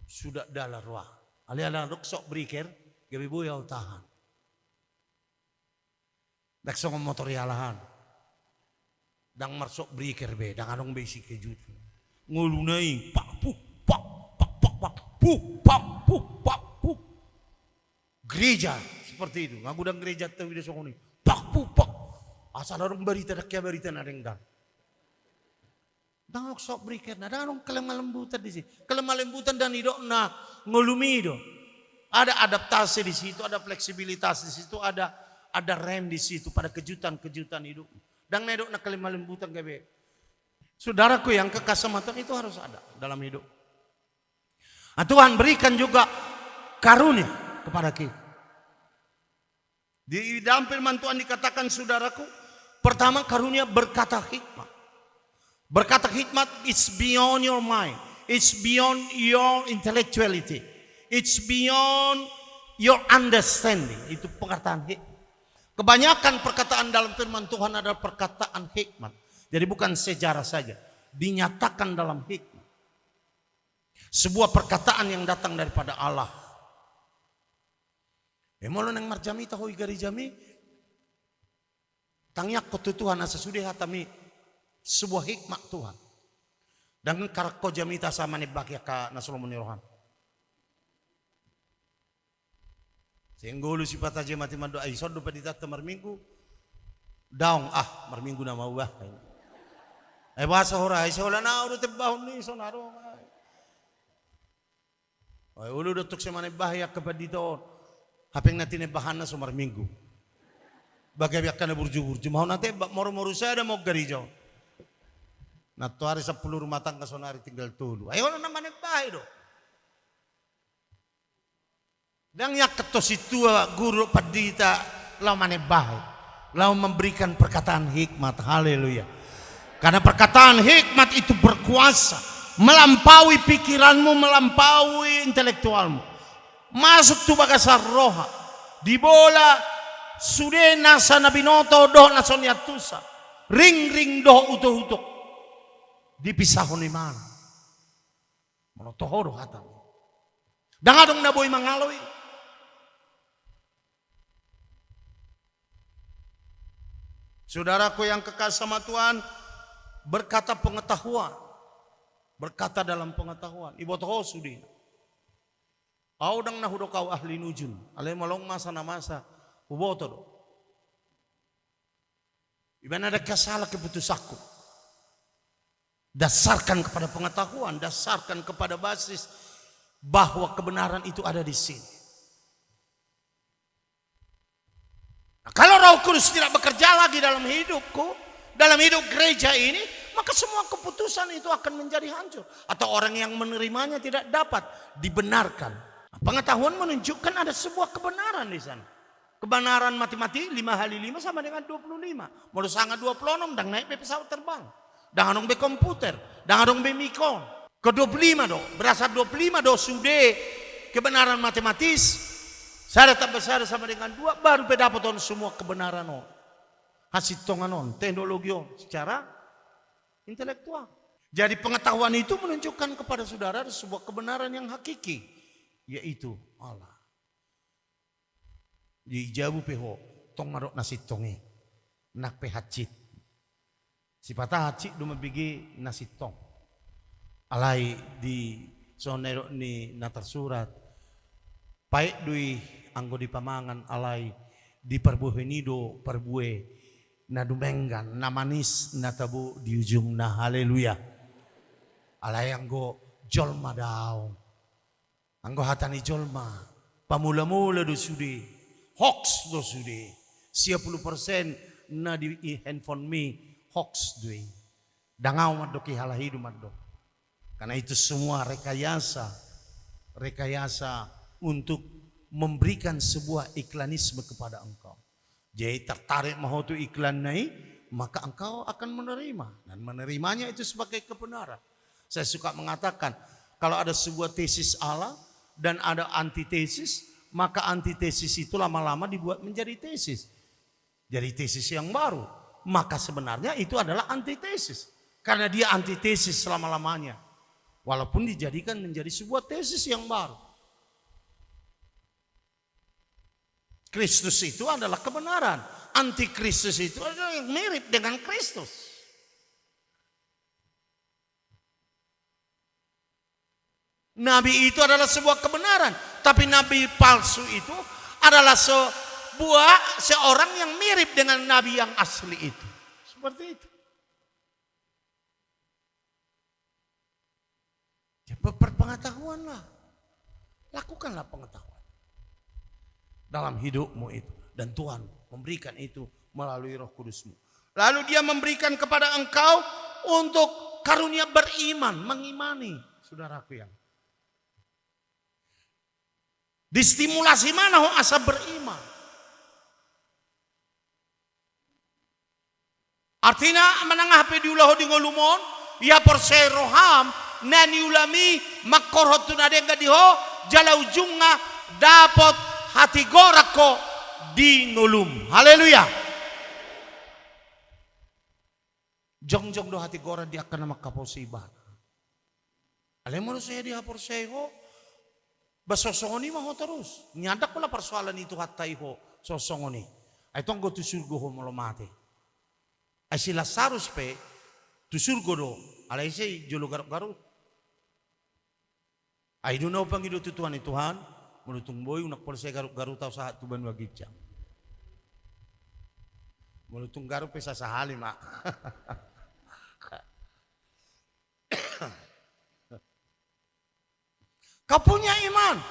Sudah dala roa. Ali-ala sok breaker, gabi boyaw tahan. Daksong motor yalahan. Dang marsok breaker be, dang anong basic kejutan. Ngulunay, pak. Gereja seperti itu. Ngagudang gereja tahu di sokoni. Pak. Asal orang berita na renggang. Dang sok breaker na dang kelemah lembutan di sini. Kelemah lembutan dan idok na ngolumido. Ada adaptasi di situ, ada fleksibilitas di situ, ada rem di situ pada kejutan-kejutan hidup. Dan nedok na kelemah lembutan gabe. Saudaraku yang kekasih Tuhan itu harus ada dalam hidup. Nah, Tuhan berikan juga karunia kepada kita. Di dalam firman Tuhan dikatakan, saudaraku, pertama karunia berkata hikmat. Berkata hikmat is beyond your mind. It's beyond your intellectuality. It's beyond your understanding. Itu perkataan hikmat. Kebanyakan perkataan dalam firman Tuhan adalah perkataan hikmat. Jadi bukan sejarah saja. Dinyatakan dalam hikmat. Sebuah perkataan yang datang daripada Allah. Emolo nang marjami tahu igari jami. Tangyak ko Tuhan asa sudah hatami sebuah hikmat Tuhan. Dan karakko jamita sama ni bakya ka nasulomon ni rohan. Senggolu si pata je mati mando ay sodo padita marminggu. Daong marminggu na mau bah. Ay bahasa hora ay wala na udah tebahon ni sonaro. Ay ulo dotok sa manay bahaya kapadito. Hapeng natin ay bahan na so marminggu. Bagay ka na burju-burju. Mahon natin, moro-moro saya ada mau garijo. Nato hari 10 rumah tangga sonari tinggal tulu. Ayaw na naman nagbahay do. Dan yak ketos itu guru padita lau manegbahay. Lau memberikan perkataan hikmat. Haleluya. Karena perkataan hikmat itu berkuasa. Melampaui pikiranmu, melampaui intelektualmu. Masuk tu bagasar roha. Di bola sudah nasa nabinoto doh nasonyatusa. Ring doh utuh-utuh. Dipisahon ni mana. Monotohoro hata. Dangadong naboy mangaloy. Saudaraku yang kekal sama Tuhan, berkata pengetahuan. Berkata dalam pengetahuan. Ibotoho sudi. Audang nahudo kau ahli nujun. Ale malong masa na masa. Uboto do. Iban ada kasalah keputusaku. Dasarkan kepada pengetahuan, dasarkan kepada basis bahwa kebenaran itu ada di sini. Nah, kalau Roh Kudus tidak bekerja lagi dalam hidupku, dalam hidup gereja ini, maka semua keputusan itu akan menjadi hancur. Atau orang yang menerimanya tidak dapat dibenarkan. Nah, pengetahuan menunjukkan ada sebuah kebenaran di sana. Kebenaran matematik 5 kali 5 sama dengan 25. Mau sangat 26 dan naik be pesawat terbang. Dan anong be komputer, dan anong be mikron. Ke 25 do, berasa 25 do sudah kebenaran matematis. Saya tak besar sama dengan 2 baru be dapat semua kebenaran on. Hasil tonganon, teknologi on secara intelektual. Jadi pengetahuan itu menunjukkan kepada saudara sebuah kebenaran yang hakiki, yaitu Allah. Di jabu peho tong marok nasi tongi nak pehacit si patah hacit do mabigi nasi tong alai di sonero ni natar surat paik dui anggo di pamangan alai di perbuhenido perbue na dumenggan na manis na tabu di ujung na. Haleluya. Alai anggo jolma daw anggo hatani jolma pamula-mula do sudi hoax do sudah 10% na di handphone mi hoax dui. Dangaw madok ihalahidu madok. Karena itu semua rekayasa untuk memberikan sebuah iklanisme kepada engkau. Jadi tertarik mau tu iklan naik, maka engkau akan menerima dan menerimanya itu sebagai kebenaran. Saya suka mengatakan kalau ada sebuah tesis Allah dan ada antitesis, maka antitesis itu lama-lama dibuat menjadi tesis. Jadi tesis yang baru. Maka sebenarnya itu adalah antitesis. Karena dia antitesis selama-lamanya. Walaupun dijadikan menjadi sebuah tesis yang baru. Kristus itu adalah kebenaran. Antikristus itu adalah yang mirip dengan Kristus. Nabi itu adalah sebuah kebenaran. Tapi nabi palsu itu adalah seorang yang mirip dengan nabi yang asli itu. Seperti itu. Ya, berpengetahuanlah. Lakukanlah pengetahuan. Dalam hidupmu itu. Dan Tuhan memberikan itu melalui Roh Kudus-Mu. Lalu dia memberikan kepada engkau untuk karunia beriman. Mengimani. Saudaraku yang distimulasi mana asa beriman. Artinya menangah pe diulah di ngolumon, ya porsay roham nani ulami makkorhot tunade diho jala ujungnya dapat hati gorako di ngolum. Haleluya. Jong-jong do hati gora dia akan nama kaposiban. Alemon saya dia porsay ho basosongoni mah terus. Nyadak pula persoalan itu hatai ho sosongoni. Itu anggo tu surga ho molomate. Asi Lazarus pe tu surga do. Alai sei jolo garuk-garuk. Ai do na pangido tu Tuhan Tuhan, menutung boy unak polsai garuk-garuk tau sahat tu ban wagijang. Menutung garuk pe sasahali mak. Kau punya iman.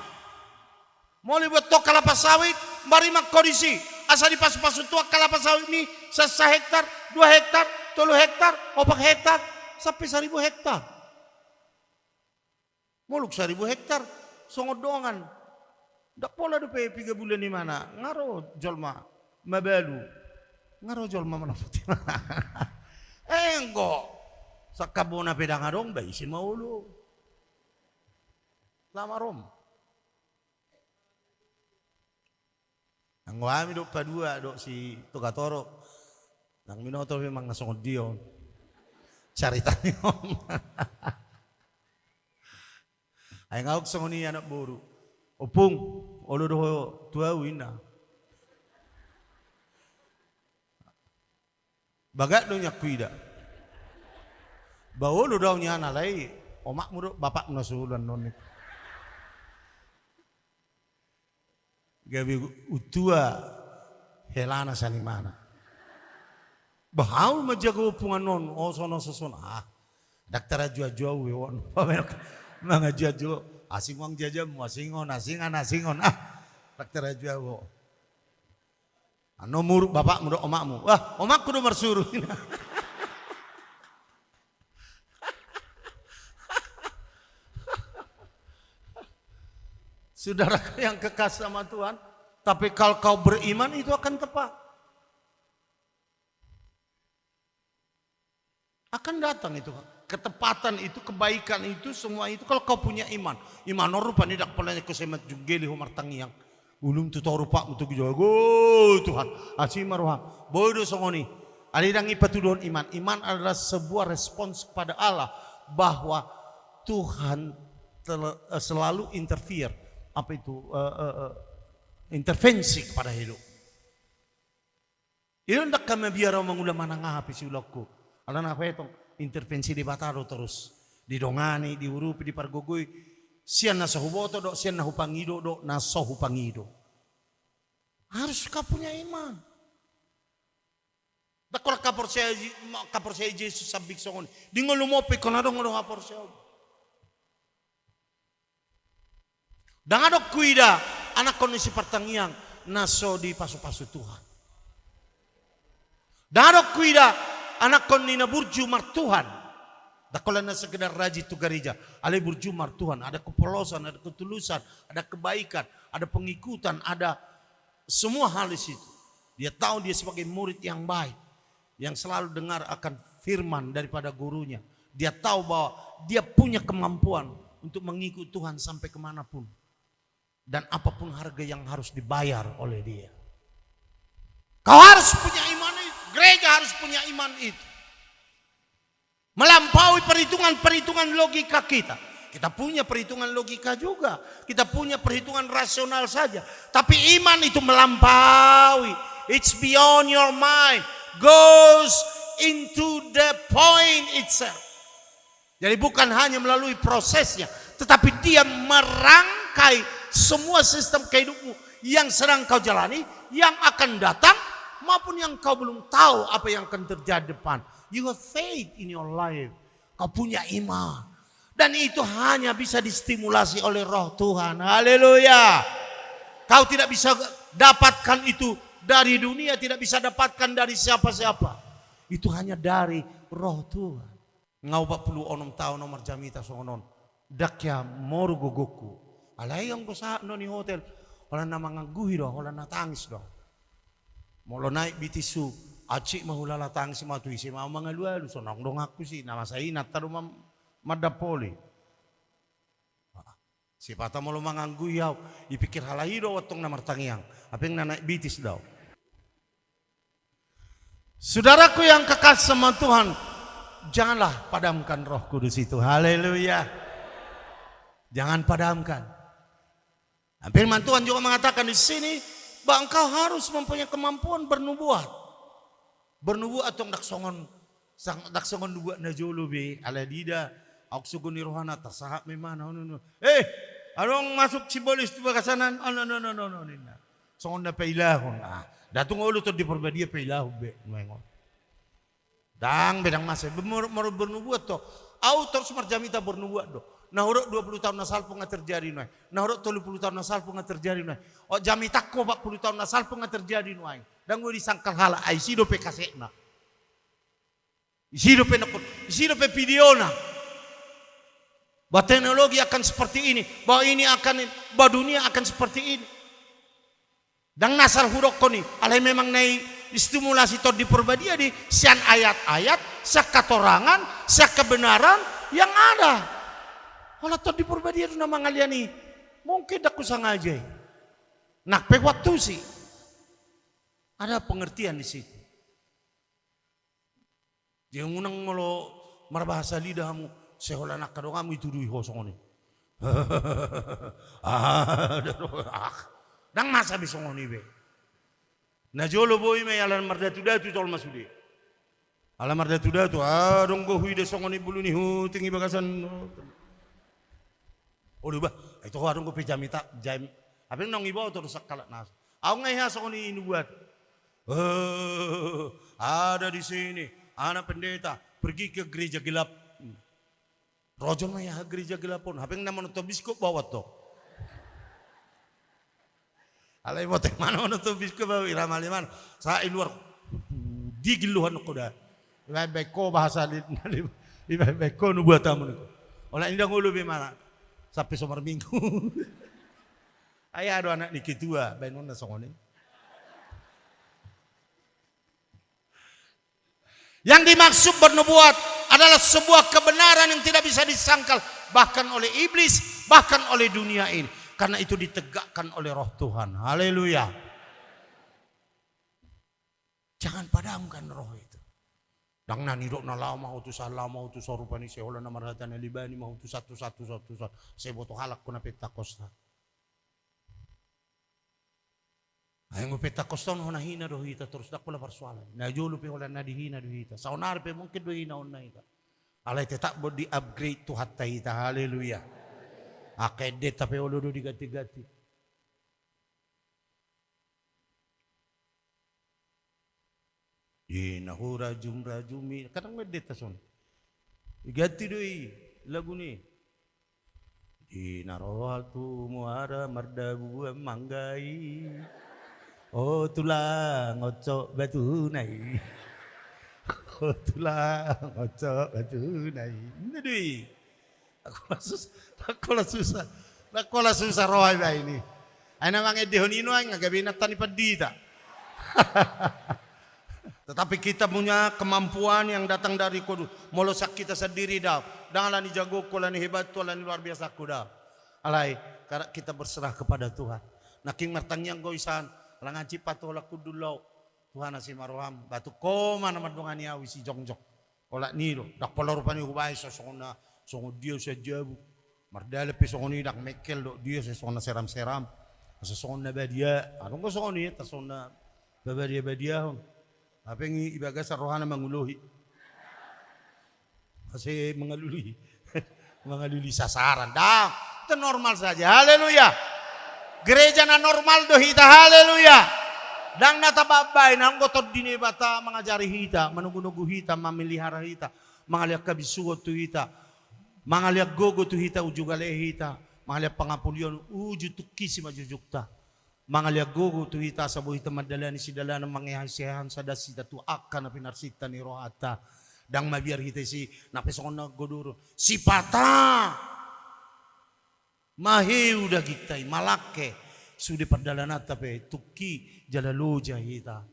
Mau libat tok kelapa sawit, mari mak kondisi. Asal di pasu-pasu tua kelapa sawit ini 1 hektar, 2 hektar, 3 hektar, 4 hektar, sampai 1.000 hektar. Muluk 1.000 hektar, songot doangan. Dak pola do pe 3 bulan di mana? Ngaro jolma mabalu. Ngaro jolma mana putih. Engko. Sakabona pedang adong ba isin maulu. Lama rom. Ang wami do padua do si Togatoro. Nang minoto memang nasongod diyon. Carita niyon. Ay ngawag sa nguni anak buru. Opung, olo do tuawin na. Bagat do niya kuida. Bawolo daw niya nalay. Omak mo do, bapak mo nasuluan nun. Gabi utua helana sanimana. Bahau majago pungan non sono sosona. Daktar jua-jua wewon. Mga jua asing jajam asingon. Daktar jua wo. Nomor bapak mu omakmu. Wah, omakku do marsuruh. Saudara yang kekasih sama Tuhan, tapi kalau kau beriman itu akan tepat. Akan datang itu ketepatan itu, kebaikan itu, semua itu kalau kau punya iman. Iman rupa ni dak pelanya kesemat jugeli humar tangiang. Ulum tu tau rupa untuk jago Tuhan. Asimar roham. Bodoh songoni. Alidang ipatudon iman. Iman adalah sebuah respons kepada Allah bahwa Tuhan selalu interfere. Apa itu intervensi kepada hidup. Itu ndak kami biar mengulang manangah api si ulokku. Alana apa itu intervensi di bataro terus didongani, diurupi, dipargogoi. Sian na sahuboto do, sian na hupangido do, na sohupangido. Harus kau punya iman. Dakol kapor saya Yesus sabik songon. Di ngolumopi konadong ngolong kapor saya. Dangadok kuida anak kondisi pertangiang naso di pasu-pasu Tuhan. Dangadok kuida anak kondina burju mar Tuhan. Dakolan na sekedar raji tu gereja, ale burju mar Tuhan, ada kepolosan, ada ketulusan, ada kebaikan, ada pengikutan, ada semua hal di situ. Dia tahu dia sebagai murid yang baik, yang selalu dengar akan firman daripada gurunya. Dia tahu bahwa dia punya kemampuan untuk mengikut Tuhan sampai kemanapun. Dan apapun harga yang harus dibayar oleh dia. Kau harus punya iman itu. Gereja harus punya iman itu. Melampaui perhitungan logika kita. Kita punya perhitungan logika juga. Kita punya perhitungan rasional saja. Tapi iman itu melampaui. It's beyond your mind. Goes into the point itself. Jadi bukan hanya melalui prosesnya. Tetapi dia merangkai semua sistem kehidupmu yang sedang kau jalani, yang akan datang, maupun yang kau belum tahu apa yang akan terjadi depan. You have faith in your life. Kau punya iman. Dan itu hanya bisa distimulasi oleh roh Tuhan. Haleluya. Kau tidak bisa dapatkan itu dari dunia, tidak bisa dapatkan dari siapa-siapa. Itu hanya dari roh Tuhan. Ngau 40 tahun nomor jamita songonon. Dakya moru gogoku. Alay yang besar no ni hotel, wala na mangaguhi do, wala na tangis do. Molo naik bitisu, Acik mahulalatan si matui si mau mangalualu sonong dong aku sih nama saya nataru madapoli. Si pata mau manganggu yau dipikir halai do watong namar tangiang apa yang naik bitis daw. Saudaraku yang kekal sama Tuhan, janganlah padamkan Roh Kudus itu. Haleluya. Jangan padamkan. Firman Tuhan juga mengatakan di sini bahwa engkau harus mempunyai kemampuan bernubuat. Bernubuat atau dak songon nubuat na jolo be ala dida aku sugun ni rohana tasahap memana no. Anong masuk simbolis tu bakasanan no. Songon na pailahon. Datung ulo to di perbadiya pailahon be mengon. Dang bedang masa bernubuat to. Au terus marjamita bernubuat do. Nahurok 20 tahun nasal pun terjadi noy. Nahurok 30 tahun nasal pun terjadi noy. O jamitakko 40 tahun nasal pun terjadi noy. Dan gue disangkal hala ay sido pe kasekna. Sido pe nakot, sido pe video na. Bahwa teknologi akan seperti ini, bahwa ini akan, bahwa dunia akan seperti ini. Dan nasal hurok ko ni, alay memang nai stimulasi to di perbadia di sian ayat-ayat, sak katorangan, sak kebenaran yang ada. Kalau to di perbadia itu nama ngaliani, mungkin aku sengaja. Nak pe waktu sih. Ada pengertian di situ. Dia ngunang molo marbahasa lidahmu, sehola nak kadongamu itu duwi hosong ni. Dang masa bisong ni be. Na jolo boy me alan mardatu-datu tol masudi. Alan mardatu-datu dong go hui de song ni bulu ni hu tingi bagasan. Odo ba, itu harung go pijamita jam. Apa nong ibaw terus kalat nas. Aku ngai ha song ni nubuat. Ada di sini anak pendeta pergi ke gereja gelap. Rojon mah gereja gelap pun. Apa yang nama nutup biskop bawa to. Alai botek mana nutup biskop bawa iramal mana? Saya luar digiluhan ko dah. Ibai beko bahasa ibai beko nubuat tamu niko. Olah indah ngulu bimana? Sampai somar minggu. Ayah ada anak dikitua, bayi nona songoni. Yang dimaksud bernubuat adalah sebuah kebenaran yang tidak bisa disangkal bahkan oleh iblis, bahkan oleh dunia ini. Karena itu ditegakkan oleh Roh Tuhan. Haleluya. Jangan padamkan roh itu. Dang nani dok na lama utus sorupani sehola na marhatan libani mau utus satu. Saya boto halak ko na Pentakosta. Ay mo Pentakosta no nahina do hita terus dak pula persoalan. Na jolo pe wala na dihina do hita. Saunar pe mungkin do hina on na hita. Alay tetap bod di upgrade to hatta hita. Haleluya. Akedet tapi ulo do digati-gati. Nahura jumrajumi kadang medet tason. Igati doi lagu ni. Narohal tu muara mardabu manggai. Oh tulang ngocok batu nai. Oh tulang ngocok batu nai. Ndui. Aku lah susah roh ini. Ana mang edehon ino ay ngagabinat tani padita. Tetapi kita punya kemampuan yang datang dari Kudus. Molosak kita sendiri dah. Janganlah ni jago ko ni hebat ko ni luar biasa ko dah. Alay, karena kita berserah kepada Tuhan. Naking martangyang goisan, langan cipat ola kudulaw. Tuhan si maroham, batu koma na madungan niya si jongjok. Ola nilo, dak polor pa ni hubay sa songna, songo Dio sa jabu. Mardale pi songo ni dak mekel do Dio sa songna seram-seram. Sa songna badia, anong ko songo ni ta songna badia. Apa yang ibaga sa rohana manguluhi. Kasi mengaluli sasaran. Dah, itu normal saja. Haleluya. Gereja na normal do hita. Haleluya. Dang natababay nang gotod dini bata mengajari hita, menugu-nugu hita, memelihara hita, mangaliak kabisuot tu hita, mangaliak gogo tu hita ujugale hita, mangaliak pangapulion uju tukisi majujukta. Mangaliak gogo tu hita sa buhita madalani si dalana mangyahasihan sa dasita tu akan na pinarsita ni rohata. Dang mabiar hita si napesokon na goduro. Si pata mahiu da gitay malake. Sudah perdalanat tapi tuki jalaluja hita.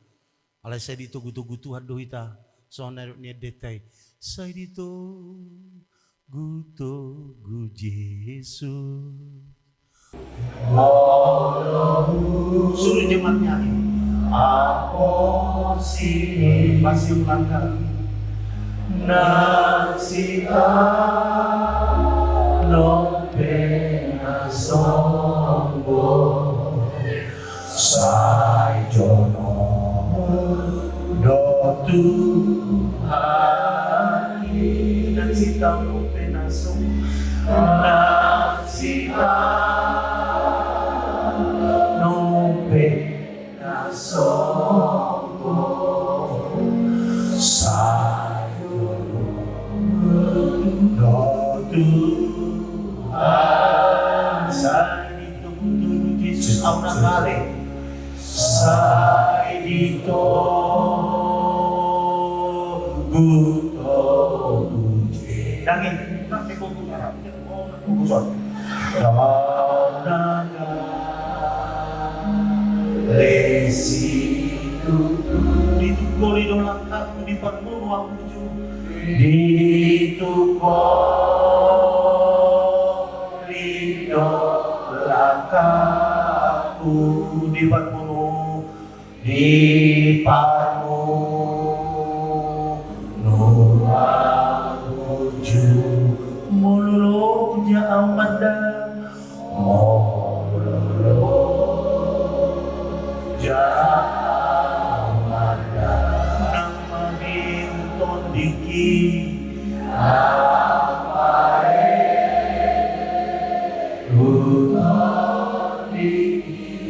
Alai saya ditugu-tugu Tuhan dohita. Soalnya ni detai. Saya ditugu Yesus. Suruh jemaat nyanyi. Apa sih masih melangkah nasita no pena sombo sai jono do Tuhan nasita no pena sombo nasita no pena sombo sai Tuhan, saya ditunggu Yesus auna kali, saya ditunggu Dangin, nanti kuku Arab, kuku son. Auna lesi ditunggu di dalam kamu di permulaan tujuh. Langkahku di parmu, di parmu nuju mululu jauh manda mululu jauh manda nama binton diki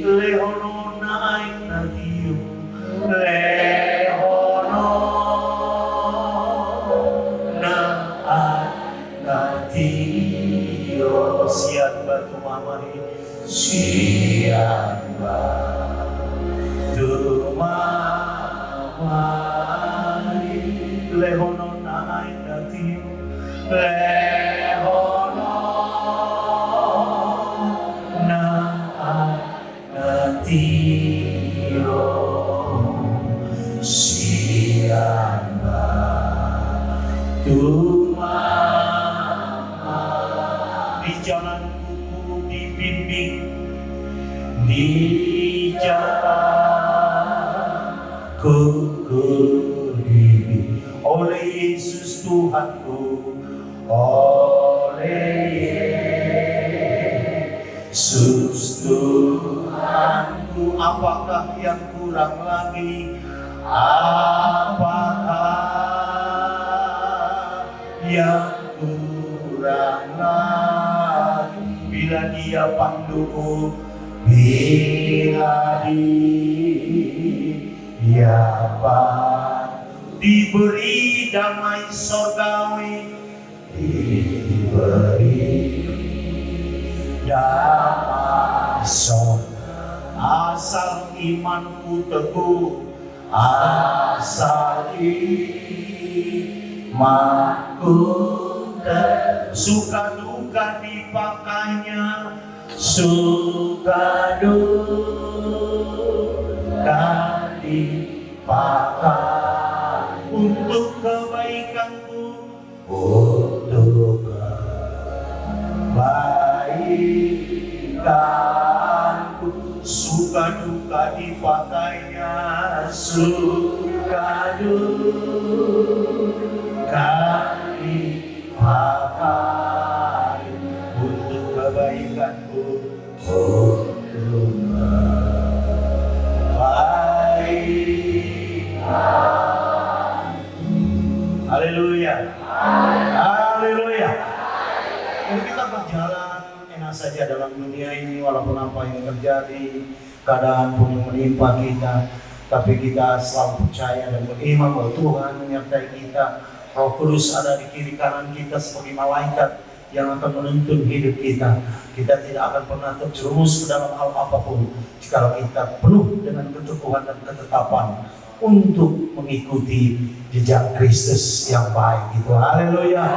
Lehono naik natiu Lehono naik natiu Sian batu mamari Sian batu mamari Lehono naik natiu Lehono Tiro siamba Tumama di jalanku dibimbing di jalanku dibimbing oleh Yesus Tuhanku oleh Yesus Tuhanku, apakah yang kurang lagi? Apakah yang kurang lagi? Bila Dia panduku, bila Dia diberi damai sorgawi, diberi damai sorgawi. Asal imanku teguh, asal imanku suka duka dipakainya, suka duka dipakai untuk kebaikanku, untuk kebaikanku. Suka duka dipakainya, suka duka dipakai untuk kebaikanku, untuk kebaikan. Haleluya, haleluya. Jadi kita berjalan enak saja dalam dunia ini, walaupun apa yang terjadi, keadaan pun yang menimpa kita, tapi kita selalu percaya dan beriman bahwa Tuhan menyertai kita. Roh Kudus ada di kiri kanan kita sebagai malaikat yang akan menuntun hidup kita. Kita tidak akan pernah terjerumus ke dalam hal apapun jika kita penuh dengan keteguhan dan ketetapan untuk mengikuti jejak Kristus yang baik itu. Haleluya.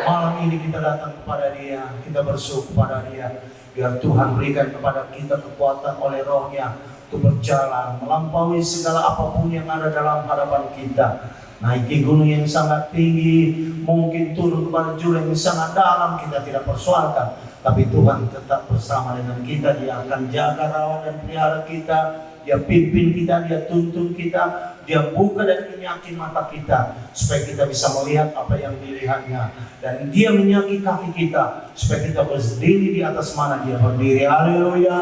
Malam ini kita datang kepada Dia, kita bersyukur kepada Dia, biar Tuhan berikan kepada kita kekuatan oleh Roh-Nya. untuk berjalan, melampaui segala apapun yang ada dalam hadapan kita. Naiki gunung yang sangat tinggi, mungkin turun kepada jurang yang sangat dalam, kita tidak persoalkan. Tapi Tuhan tetap bersama dengan kita. Dia akan jaga, rawat dan pelihara kita. Dia pimpin kita, Dia tuntun kita, Dia buka dan menyakin mata kita supaya kita bisa melihat apa yang dilihatnya. Dan Dia menyaki kaki kita supaya kita berdiri di atas mana Dia berdiri. Haleluya.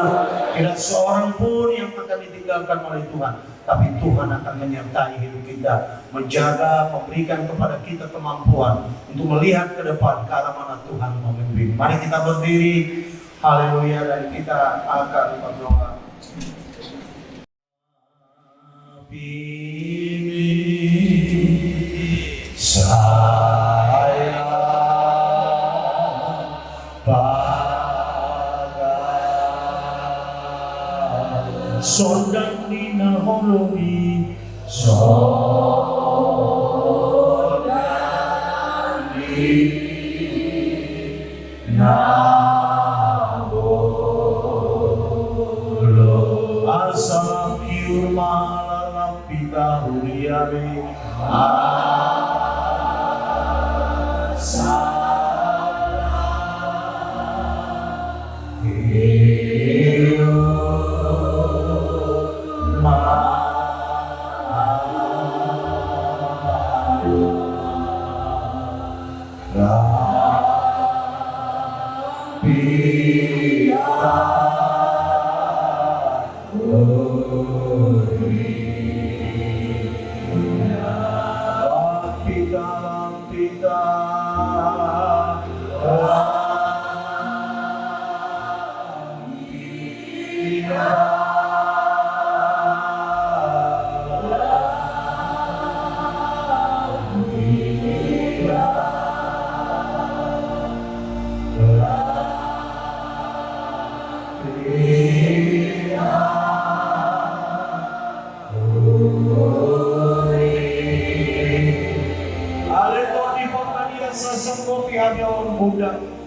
Tidak seorang pun yang akan ditinggalkan oleh Tuhan, tapi Tuhan akan menyertai hidup kita, menjaga, memberikan kepada kita kemampuan untuk melihat ke depan ke arah mana Tuhan memimpin. Mari kita berdiri. Haleluya. Dan kita akan berdoa. Saya pada sondang dina holomi sondang dina holo asal kiur malam pita huriame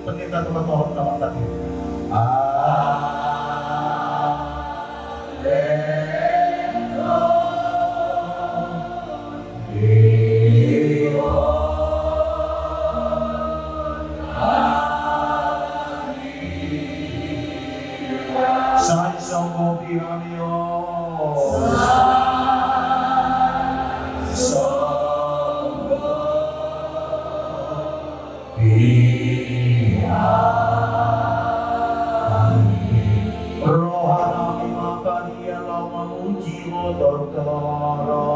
pendeta teman mohon nama tadi. Sai songo pianio. Rohana makan dia lama muji motor keloro.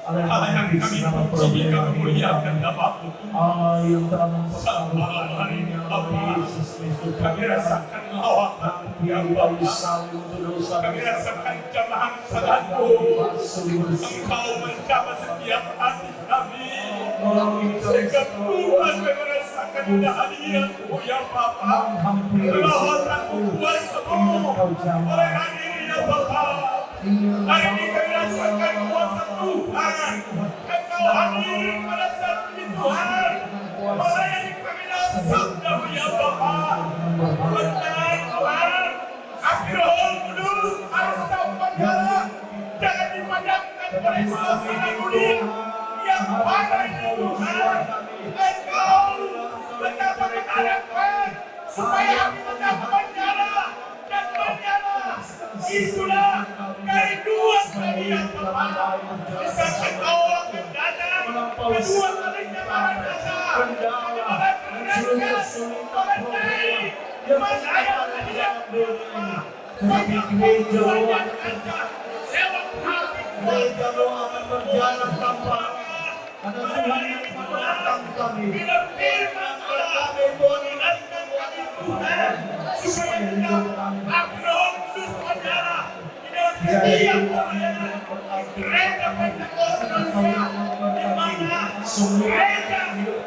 Allah yang kami puji, kami muliakan nama-Mu. Allah yang telah mempertaruhkan hari ini Yesus Kristus. Kami rasakan lawatan yang Bapa. Kami rasakan jamahan tangan-Mu. Engkau menjamah setiap hati kami. Sehingga Tuhan kami rasakan kehadiran-Mu ya Bapa. Lawatan-Mu kuasa-Mu. Oleh hari ini ya Bapa. Hari ini kami rasakan kuasa Tuhan. Engkau hadir pada saat ini Tuhan. Melayani kami dalam sabda-Mu ya Bapa. Benar Tuhan. Api Roh Kudus harus terpanjara. Jangan dipadamkan oleh suasana dunia yang pada ini Tuhan. Engkau betapa mengharapkan supaya kami mendapat nyala dan menyala. Itulah kerinduan kami yang Bapa. Saat Engkau akan datang kedua kalinya Maranatha. Oleh kerennya, oleh dari Messias yang Bapa. Tetapi gereja akan lewat hati gereja akan berjalan tanpa ada Tuhan yang menantang kami. bila firman Allah mengingatkan kami Tuhan supaya tidak api Roh Kudus menyala di dalam setiap pelayanan gereja Pentakosta Indonesia, di mana gereja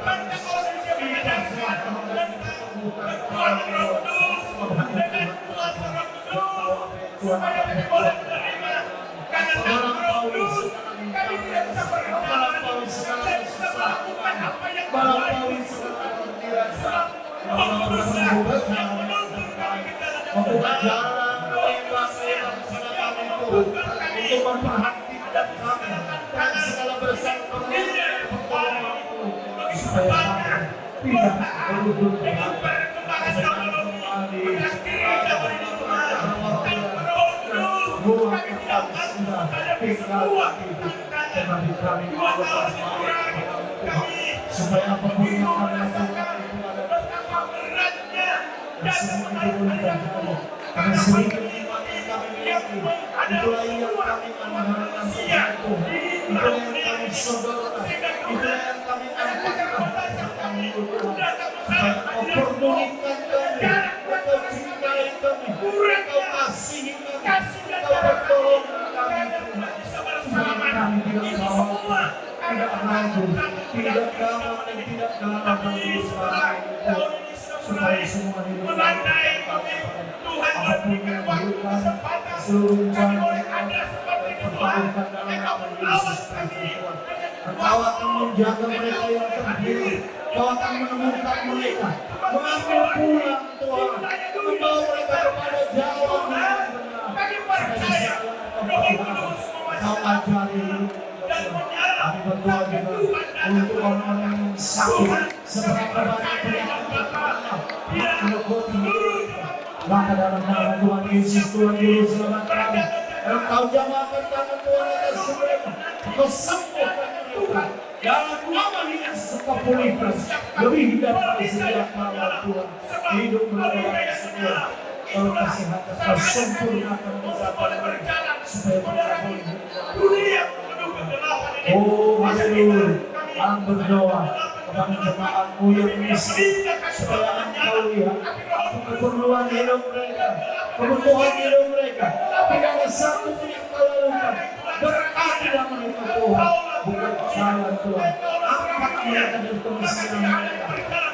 Pentakosta Indonesia menyatakan tentang kekuatan Roh Kudus dengan kuasa Roh Kudus supaya kami boleh menerima karena tanpa Roh Kudus kami tidak bisa berjalan, tidak bisa melakukan apa yang Melampaui baik. segala ketiraan, Roh Kuduslah yang menuntun kami ke dalam membuka kebenaran. jalan lebar-lebar kepada kami Tuhan, untuk memperhatikan kami dan segala bersangkutan pertolongan-Mu, supaya kami tidak berlutut Dengan perkembangan teknologi, mengakhiri zaman ini Tuhan, tanpa Roh Kudus kami tidak akan menghadapi semua tantangan. 2 tahun kurang kami supaya apapun yang kami merasakan lakukan betapa beratnya dan karena karena sedikit pandemi yang yang itulah menghadapi yang semua kami andalkan manusia Tuhan, di itulah dunia yang kami ini. sodorkan, Sehingga itulah yang kami angkatkan batasan kami Tuhan, datang supaya menghadap Kau hadirat-Mu. permulikan kami, Kau cintai kami, Kau kasihi kami, Kasih dan Kau darah pertolongan kami kami agar Tuhan. Tuhan bisa Supaya bersama. kami tidak Ini khawatir, semua tidak ragu, tidak galau dan tidak galau tapi terus setelah tahun ini supaya mulai semua hidup melandai kami, Tuhan memberikan waktu kesempatan kami boleh ada seperti ini Tuhan. Engkau merawat kami Engkau akan menjaga mereka yang terhilang. Kau akan menemukan mereka, mengambil pulang Tuhan, membawa mereka kepada jalan yang benar. Kami percaya Roh Kudus Kau ajari dan menyala kami berdoa sampai juga Tuhan datang untuk orang-orang yang sakit, seberapa banyak penyakit yang menegoti maka dalam nama Tuhan Yesus, Tuhan Yesus selamatkan kami. Engkau jamakan tangan Tuhan atas mereka, Engkau sembuhkan mereka dalam nama Yesus, Engkau pulihkan lebih dari setiap malam Tuhan hidup mereka yang setia. Kau kesehatan, Kau sempurnakan kesehatan supaya mereka boleh dunia penuh kegelapan ini. oh haleluya. Kami berdoa kepada jemaat-Mu yang miskin supaya Engkau lihat keperluan hidup mereka, kebutuhan hidup mereka. Tidak ada satu pun yang Kau lakukan. Berkatilah mereka Tuhan, bukan jalan Tuhan. Angkat mereka dari kemiskinan mereka.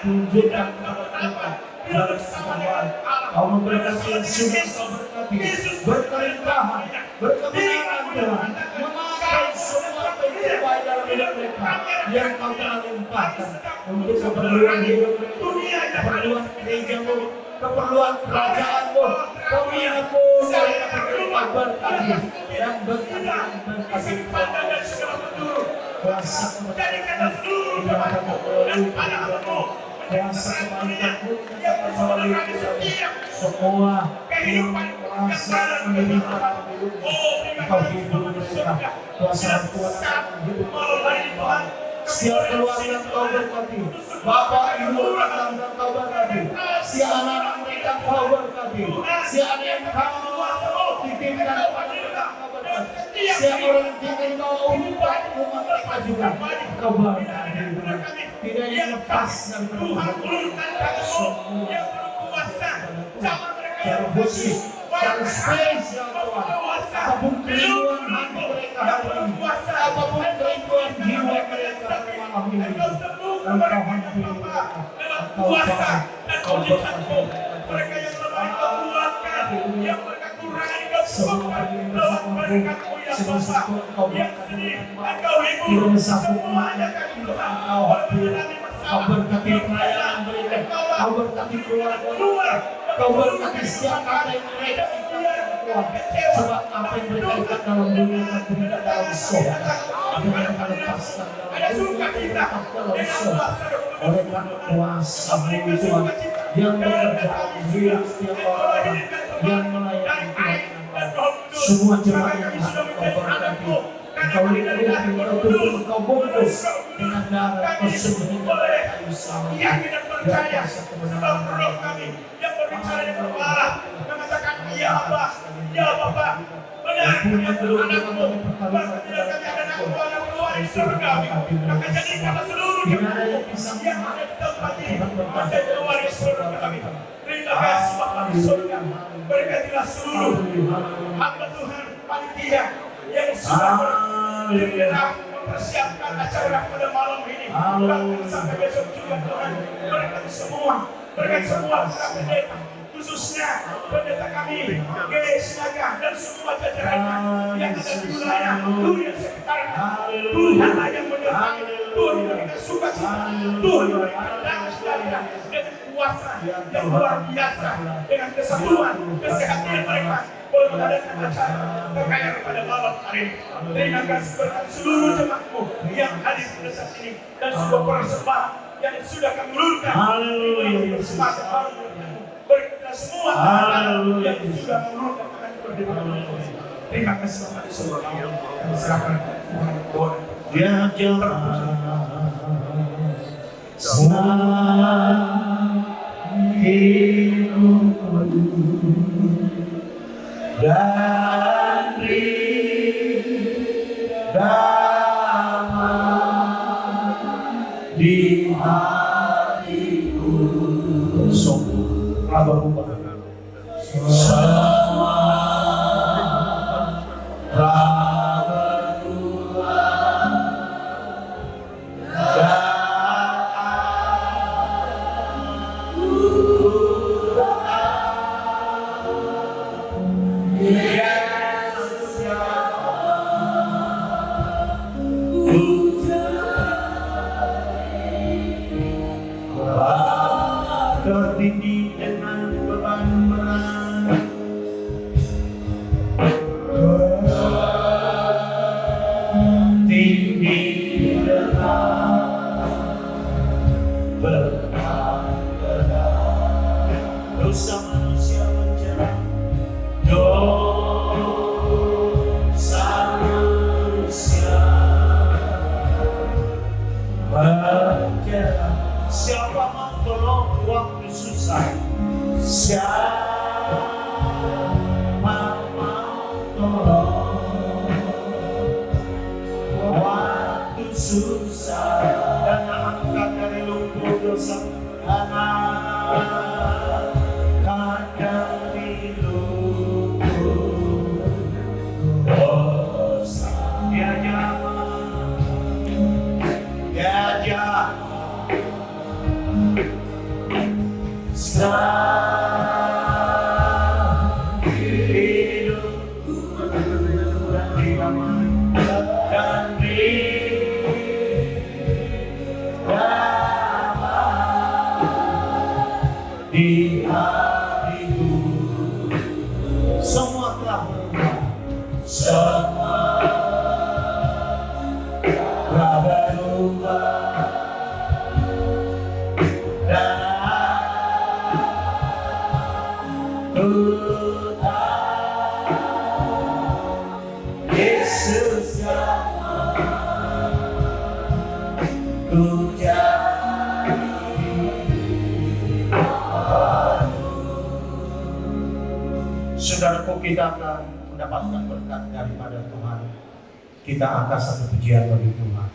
Tunjukkan kepada mereka jalan kesabaran. Kau memberkati yang sudah Kau berkati, berkelimpahan, berkemenangan Tuhan, memakai semua apa yang terbaik dalam hidup mereka yang Kau telah limpahkan untuk keperluan hidup mereka, keperluan gereja-Mu, keperluan kerajaan-Mu, pemilihan-Mu mereka berkelimpah berkati dan berkati kuasa kebaikan yang akan melalui kuasa kebaikan-Mu yang akan melalui semua yang merasa menderita Engkau hidup mereka, kuasa Tuhan akan hidup mereka. Setiap keluarga Kau berkati, Bapak Ibu tangga Kau berkati, setiap anak-anak mereka Kau berkati, setiap anak yang Kau titipkan kepada mereka Kau berkati. Setiap orang yang tinggal di bawah umpan rumah mereka juga Kau berkati Tuhan. Tidak yang lepas dari Tuhan ulurkan tanganmu yang berkuasa. Jamah mereka yang khusus dan spesial Tuhan. Apapun kerinduan hati mereka hari ini, apapun kerinduan jiwa mereka malam ini, Engkau hati mereka, kuasa dan kulitanmu. Mereka yang lemah Engkau kuatkan, yang mereka kurangan Engkau sembuhkan. Lewat berkat-Mu ya Bapa, yang sedih Engkau hibur. Semuanya kami Tuhan, oleh menjalani Kau berkati pelayanan mereka, Kau berkati keluarga, Kau berkati setiap kata yang mereka Tuhan. Sebab apa yang mereka ikat dalam dunia dan tidak dalam surga, apa yang mereka lepaskan dalam dunia tidak dalam surga. Oleh karena kuasa-Mu Tuhan yang bekerja hidup setiap orang yang melayani Tuhan. Semua jemaat yang Kau berkati, Engkau lindungi, Engkau tutup, Engkau bungkus dengan darah Kau sembunyikan kayu salib. yang tidak percaya sebab roh kami yang berbicara yang berbalah mengatakan ya Bapa, ya Bapa, benar anakmu, bahkan bila kami akan anak keluar dari surga, maka jadikanlah seluruh jemaatmu yang ada di tempat ini menjadi keluar dari surga kami. Terima kasih Bapa di surga, berkatilah seluruh hamba Tuhan, panitia yang sudah bergerak mempersiapkan acara pada malam ini, bahkan sampai besok juga Tuhan. Berkati semua, berkati semua para pendeta, khususnya pendeta kami, GS Naga dan semua jajarannya yang ada di wilayah dunia sekitarnya. Tuhanlah yang menyertai, Tuhan memberikan sukacita, Tuhan memberikan damai dengan kuasa yang luar biasa, dengan kesatuan, kesehatan mereka. Boleh mengadakan acara kekayaan pada malam hari ini. Terima kasih berkat seluruh jemaatmu yang hadir pada saat ini dan sebuah persembahan yang sudah kami ulurkan. Haleluya. Persembahan baru berkat semua yang sudah mengulurkan akan berdiri. Terima kasih Bapak di surga. Kami serahkan Tuhan Tuhan. Dia jemaat dan damai di hatiku. Raba-raba semua raba-raba dan tertindih dengan beban berat, tinggi dengan berat, dosa manusia menjerat, dosa manusia menjerat. Siapa mau tolong waktu susah? Siapa mau tolong waktu susah? Dan angkat dari lumpur dosa, angkat dari lumpur dosa. Dia jamaah sekarang hidupku dan di hatiku. Semua telah berubah, semua telah berubah. Yesus ku jadi saudaraku, kita akan mendapatkan berkat daripada Tuhan. Kita angkat satu pujian bagi Tuhan.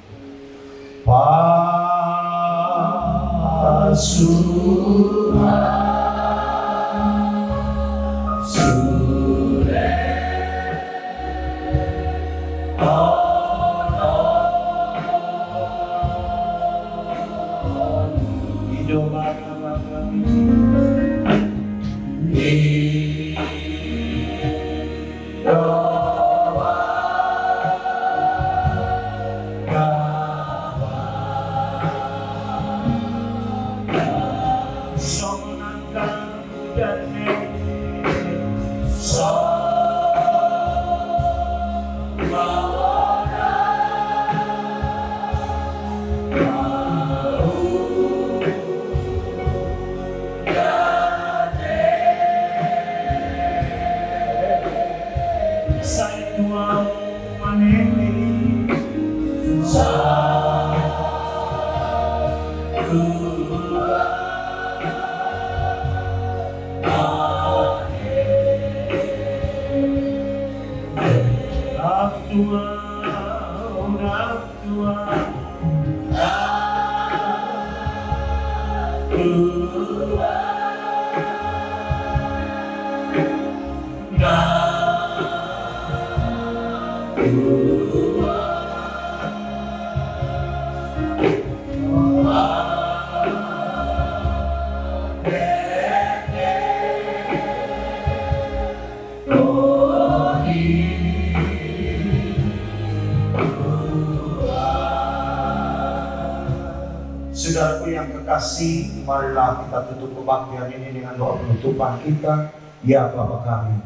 Saudaraku yang kekasih, marilah kita tutup kebaktian ini dengan doa penutupan kita. Ya Bapa kami,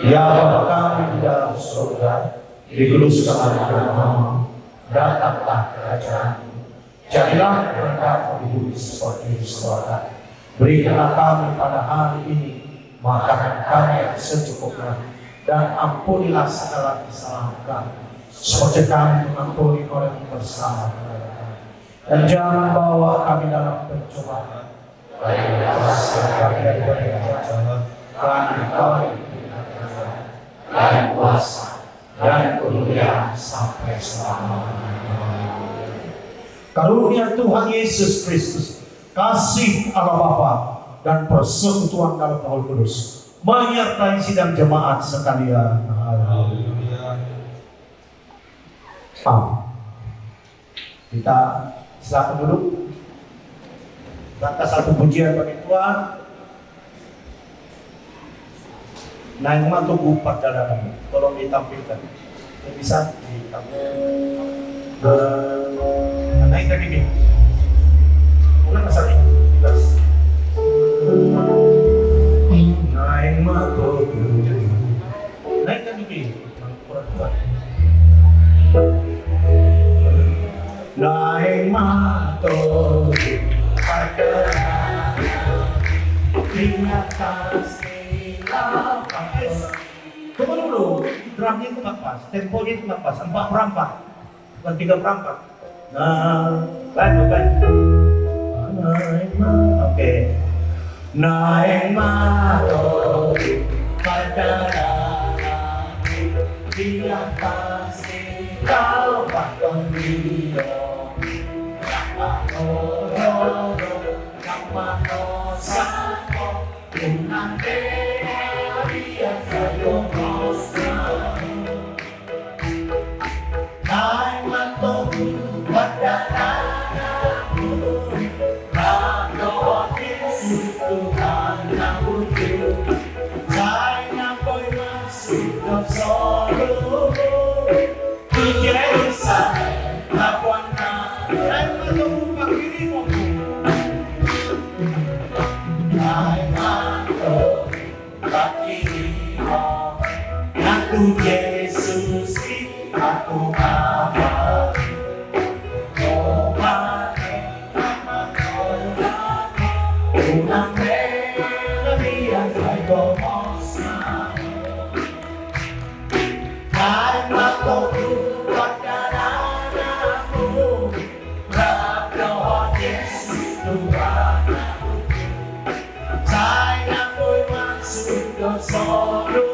ya Bapa kami di dalam surga, dikuduskanlah namamu, datanglah kerajaan-Mu, jadilah kehendakmu di bumi seperti di surga. Berikanlah kami pada hari ini makanan kami yang secukupnya, dan ampunilah segala kesalahan kami, seperti kami mengampuni orang yang bersalah kepada kami. Dan jangan bawa kami dalam pencobaan, berikan kami dari yang jahat, karena Engkau dan kuasa dan kemuliaan sampai selamanya. Karunia Tuhan Yesus Kristus, kasih Allah Bapa, dan persekutuan dalam Roh Kudus menyertai sidang jemaat sekalian. Haleluya. Kita silakan duduk. Kita satu pujian bagi Tuhan. Naik mantu gupat dalam, tolong ditampilkan. Bisa ditampilkan. Naik lagi nih. Ulang asal ini. Naik mantu. Naik lagi nih. Naik mantu pada ingatan silam. Tunggu dulu, drumnya itu nggak pas, temponya itu nggak pas, 4/4, bukan 3/4. Nah, bantu. Oke. Naik mantu pada ingatan silam bakon dia. Yesus, aku apa? Oh, mati, unang yang saya gomosna. Kahit matutu pagkananamu, Rabbah Yesus Tuhan aku. Saya ako'y masuk ke solo.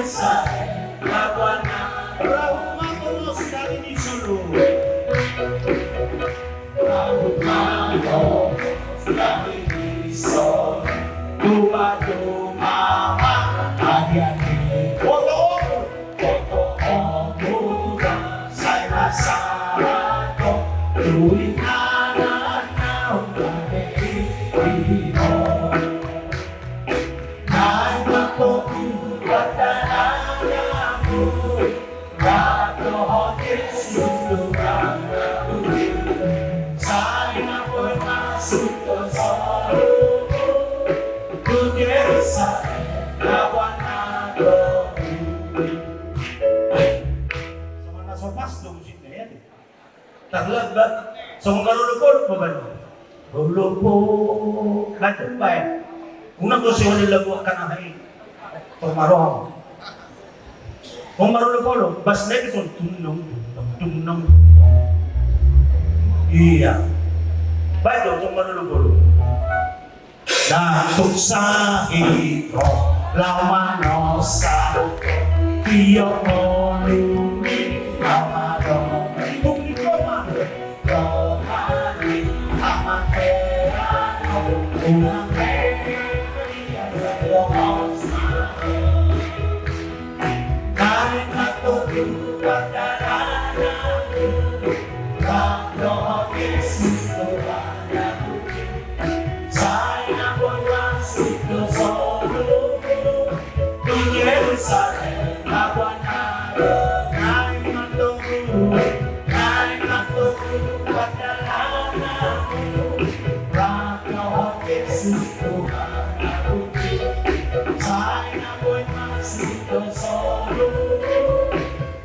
Saya lawan kami bisa dua mama adik-adik foto muda saya masalah tuwing anak-anak dari ibu ay matutuwa tananamu Rato Yesus Tuhan saya pun masuk ke sorga ku Yerusalem lawan aku sama nasa pasto musiknya ya terlabat sama karulupod pa ba karulupod ba't ba eh unang ko siya nilago ka na hay tumarong kung marulupod bas na ito tunong iya ba't ito marulupod datuk sa ito lamano sa iyo mo lumin lamano público mano romani amaterano una media rosa kahit natutuwa daranamu Rato Yesus Tuhan aku saya pun masuk ke sorga di Yerusalem lawan aku naik matunggu pada lanamu Rato Yesus Tuhan aku saya pun masuk ke sorga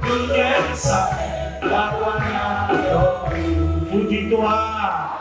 di Yerusalem lawan aku puji Tuhan.